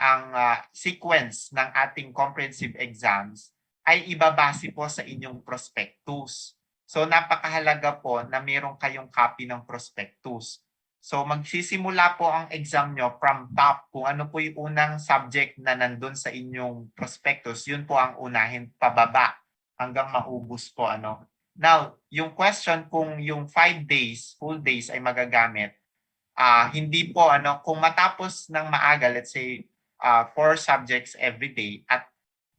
sequence ng ating comprehensive exams ay ibabase po sa inyong prospectus. So napakahalaga po na meron kayong copy ng prospectus. So magsisimula po ang exam nyo from top. Kung ano po yung unang subject na nandun sa inyong prospectus, yun po ang unahin pababa hanggang maubos po. Now, yung question kung yung 5 days, full days ay magagamit, hindi po kung matapos ng maaga, let's say 4 subjects every day at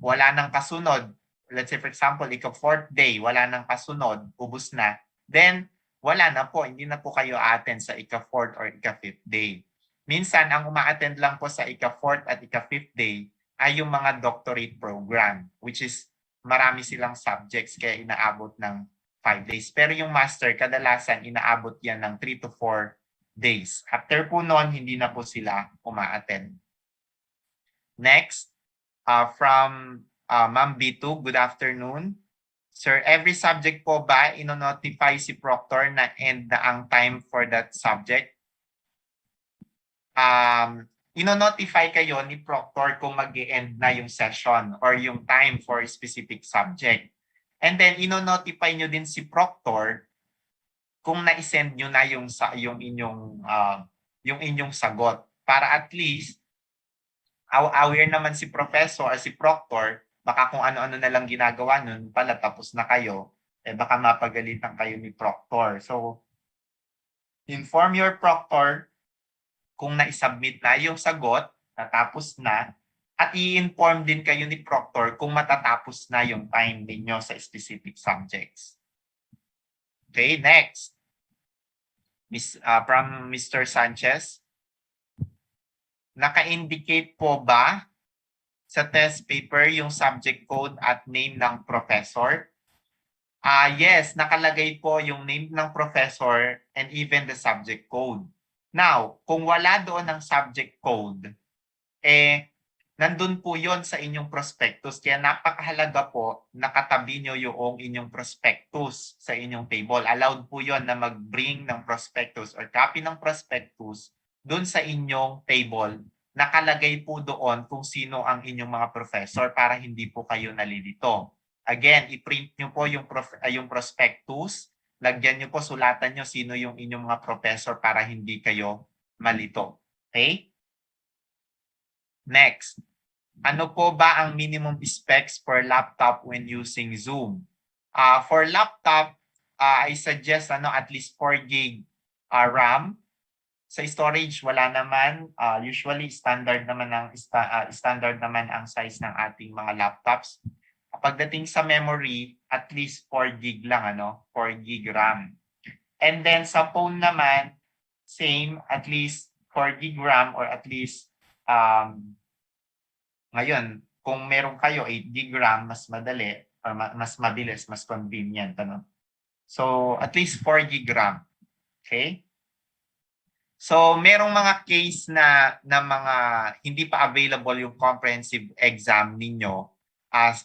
wala nang kasunod, let's say for example, ika-4th day, wala nang kasunod, ubos na, then wala na po, hindi na po kayo attend sa ika-4th or ika-5th day. Minsan, ang uma-attend lang po sa ika-4th at ika-5th day ay yung mga doctorate program, which is marami silang subjects kaya inaabot ng 5 days. Pero yung master, kadalasan inaabot yan ng 3 to 4 days. After po noon, hindi na po sila uma-attend. Next, from Ma'am B2, good afternoon. Sir, every subject po ba ino-notify si proctor na end na ang time for that subject? Ino-notify kayo ni proctor kung mag-e-end na yung session or yung time for a specific subject. And then ino-notify nyo din si proctor kung na-send nyo na yung inyong sagot para at least aware naman si professor or si proctor, baka kung ano-ano na lang ginagawa nun pala tapos na kayo, baka mapagalitan kayo ni proctor. So, inform your proctor kung na-submit na yung sagot, natapos na, at i-inform din kayo ni proctor kung matatapos na yung time ninyo sa specific subjects. Okay, next. From Mr. Sanchez, naka-indicate po ba sa test paper yung subject code at name ng professor? Yes, nakalagay po yung name ng professor and even the subject code. Now, kung wala doon ng subject code, nandun po yon sa inyong prospectus. Kaya napakahalaga po nakatabi nyo yung inyong prospectus sa inyong table. Allowed po yon na mag-bring ng prospectus or copy ng prospectus doon sa inyong table. Nakalagay po doon kung sino ang inyong mga professor para hindi po kayo nalilito. Again, i-print nyo po yung prospectus. Lagyan nyo po, sulatan nyo sino yung inyong mga professor para hindi kayo malito. Okay? Next. Ano po ba ang minimum specs for laptop when using Zoom? For laptop, I suggest at least 4 GB RAM. Sa storage, wala naman. Usually, standard naman ang size ng ating mga laptops. Pagdating sa memory, at least 4 GB lang, 4 GB RAM. And then sa phone naman, same, at least 4 GB RAM or at least, ngayon, kung meron kayo 8 GB RAM, mas madali, or mas mabilis, mas convenient. So, at least 4 GB RAM. Okay? So, merong mga case na mga hindi pa available yung comprehensive exam ninyo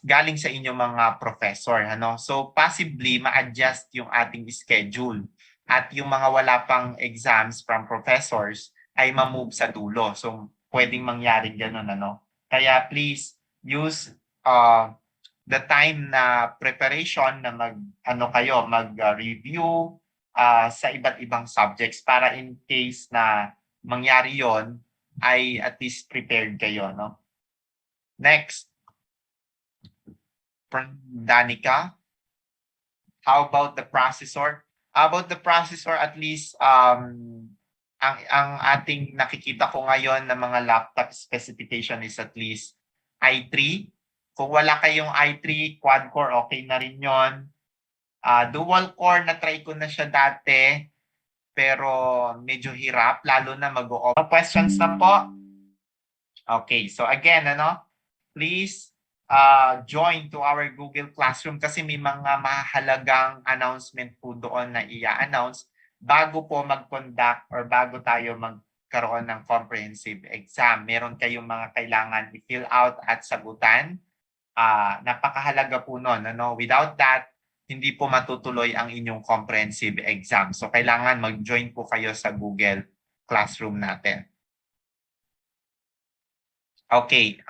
galing sa inyong mga professor. So, possibly ma-adjust yung ating schedule at yung mga wala pang exams from professors ay ma-move sa dulo. So, pwedeng mangyari ganun. Kaya please use the time na preparation na mag-review sa iba't ibang subjects para in case na mangyari yon ay at least prepared kayo. Next. from Danica. How about the processor? About the processor, at least ang ating nakikita ko ngayon na mga laptop specification is at least i3. Kung wala kayong i3, quad-core, okay na rin yon. Dual-core, na-try ko na siya dati, pero medyo hirap, lalo na mag-o-open. Questions na po? Okay, so again, please join to our Google Classroom kasi may mga mahalagang announcement po doon na i-announce bago po mag-conduct or bago tayo magkaroon ng comprehensive exam. Meron kayong mga kailangan i-fill out at sagutan. Napakahalaga po nun. Without that, hindi po matutuloy ang inyong comprehensive exam. So kailangan mag-join po kayo sa Google Classroom natin. Okay,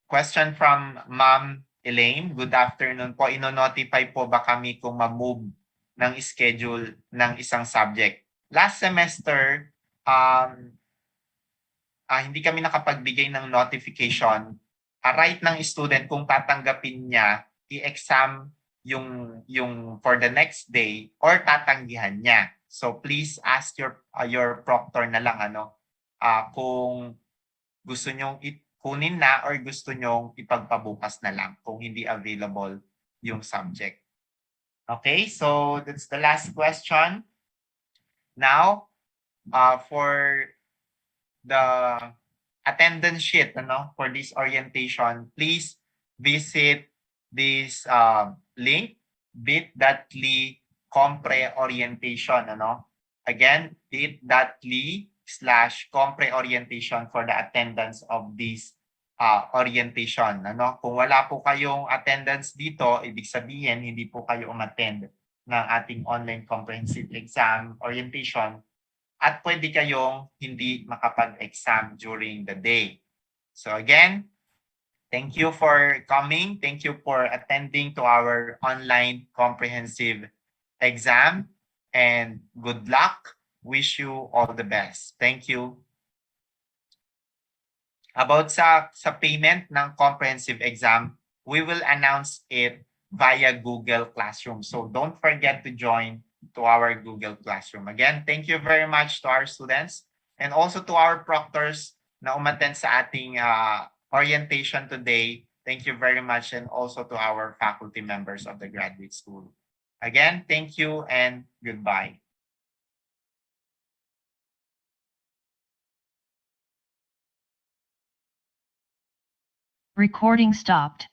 question from Ma'am Elaine. Good afternoon po. Ino-notify po ba kami kung ma-move ng schedule ng isang subject? Last semester, hindi kami nakapagbigay ng notification. Right ng student kung tatanggapin niya i-exam yung for the next day or tatanggihan niya. So please ask your proctor na lang kung gusto nyong kunin na or gusto nyong ipagpabukas na lang kung hindi available yung subject. Okay, so that's the last question. Now, for the attendance sheet for this orientation, please visit this link, bit.ly/compre orientation. Again, bit.ly/compre orientation for the attendance of this orientation. Kung wala po kayong attendance dito, ibig sabihin hindi po kayo umattend ng ating online comprehensive exam orientation at pwede kayong hindi makapag-exam during the day. So again, thank you for coming. Thank you for attending to our online comprehensive exam and good luck. Wish you all the best. Thank you. About sa payment ng comprehensive exam, we will announce it via Google Classroom. So don't forget to join to our Google Classroom. Again, thank you very much to our students and also to our proctors na umattend sa ating orientation today. Thank you very much, and also to our faculty members of the graduate school. Again, thank you and goodbye. Recording stopped.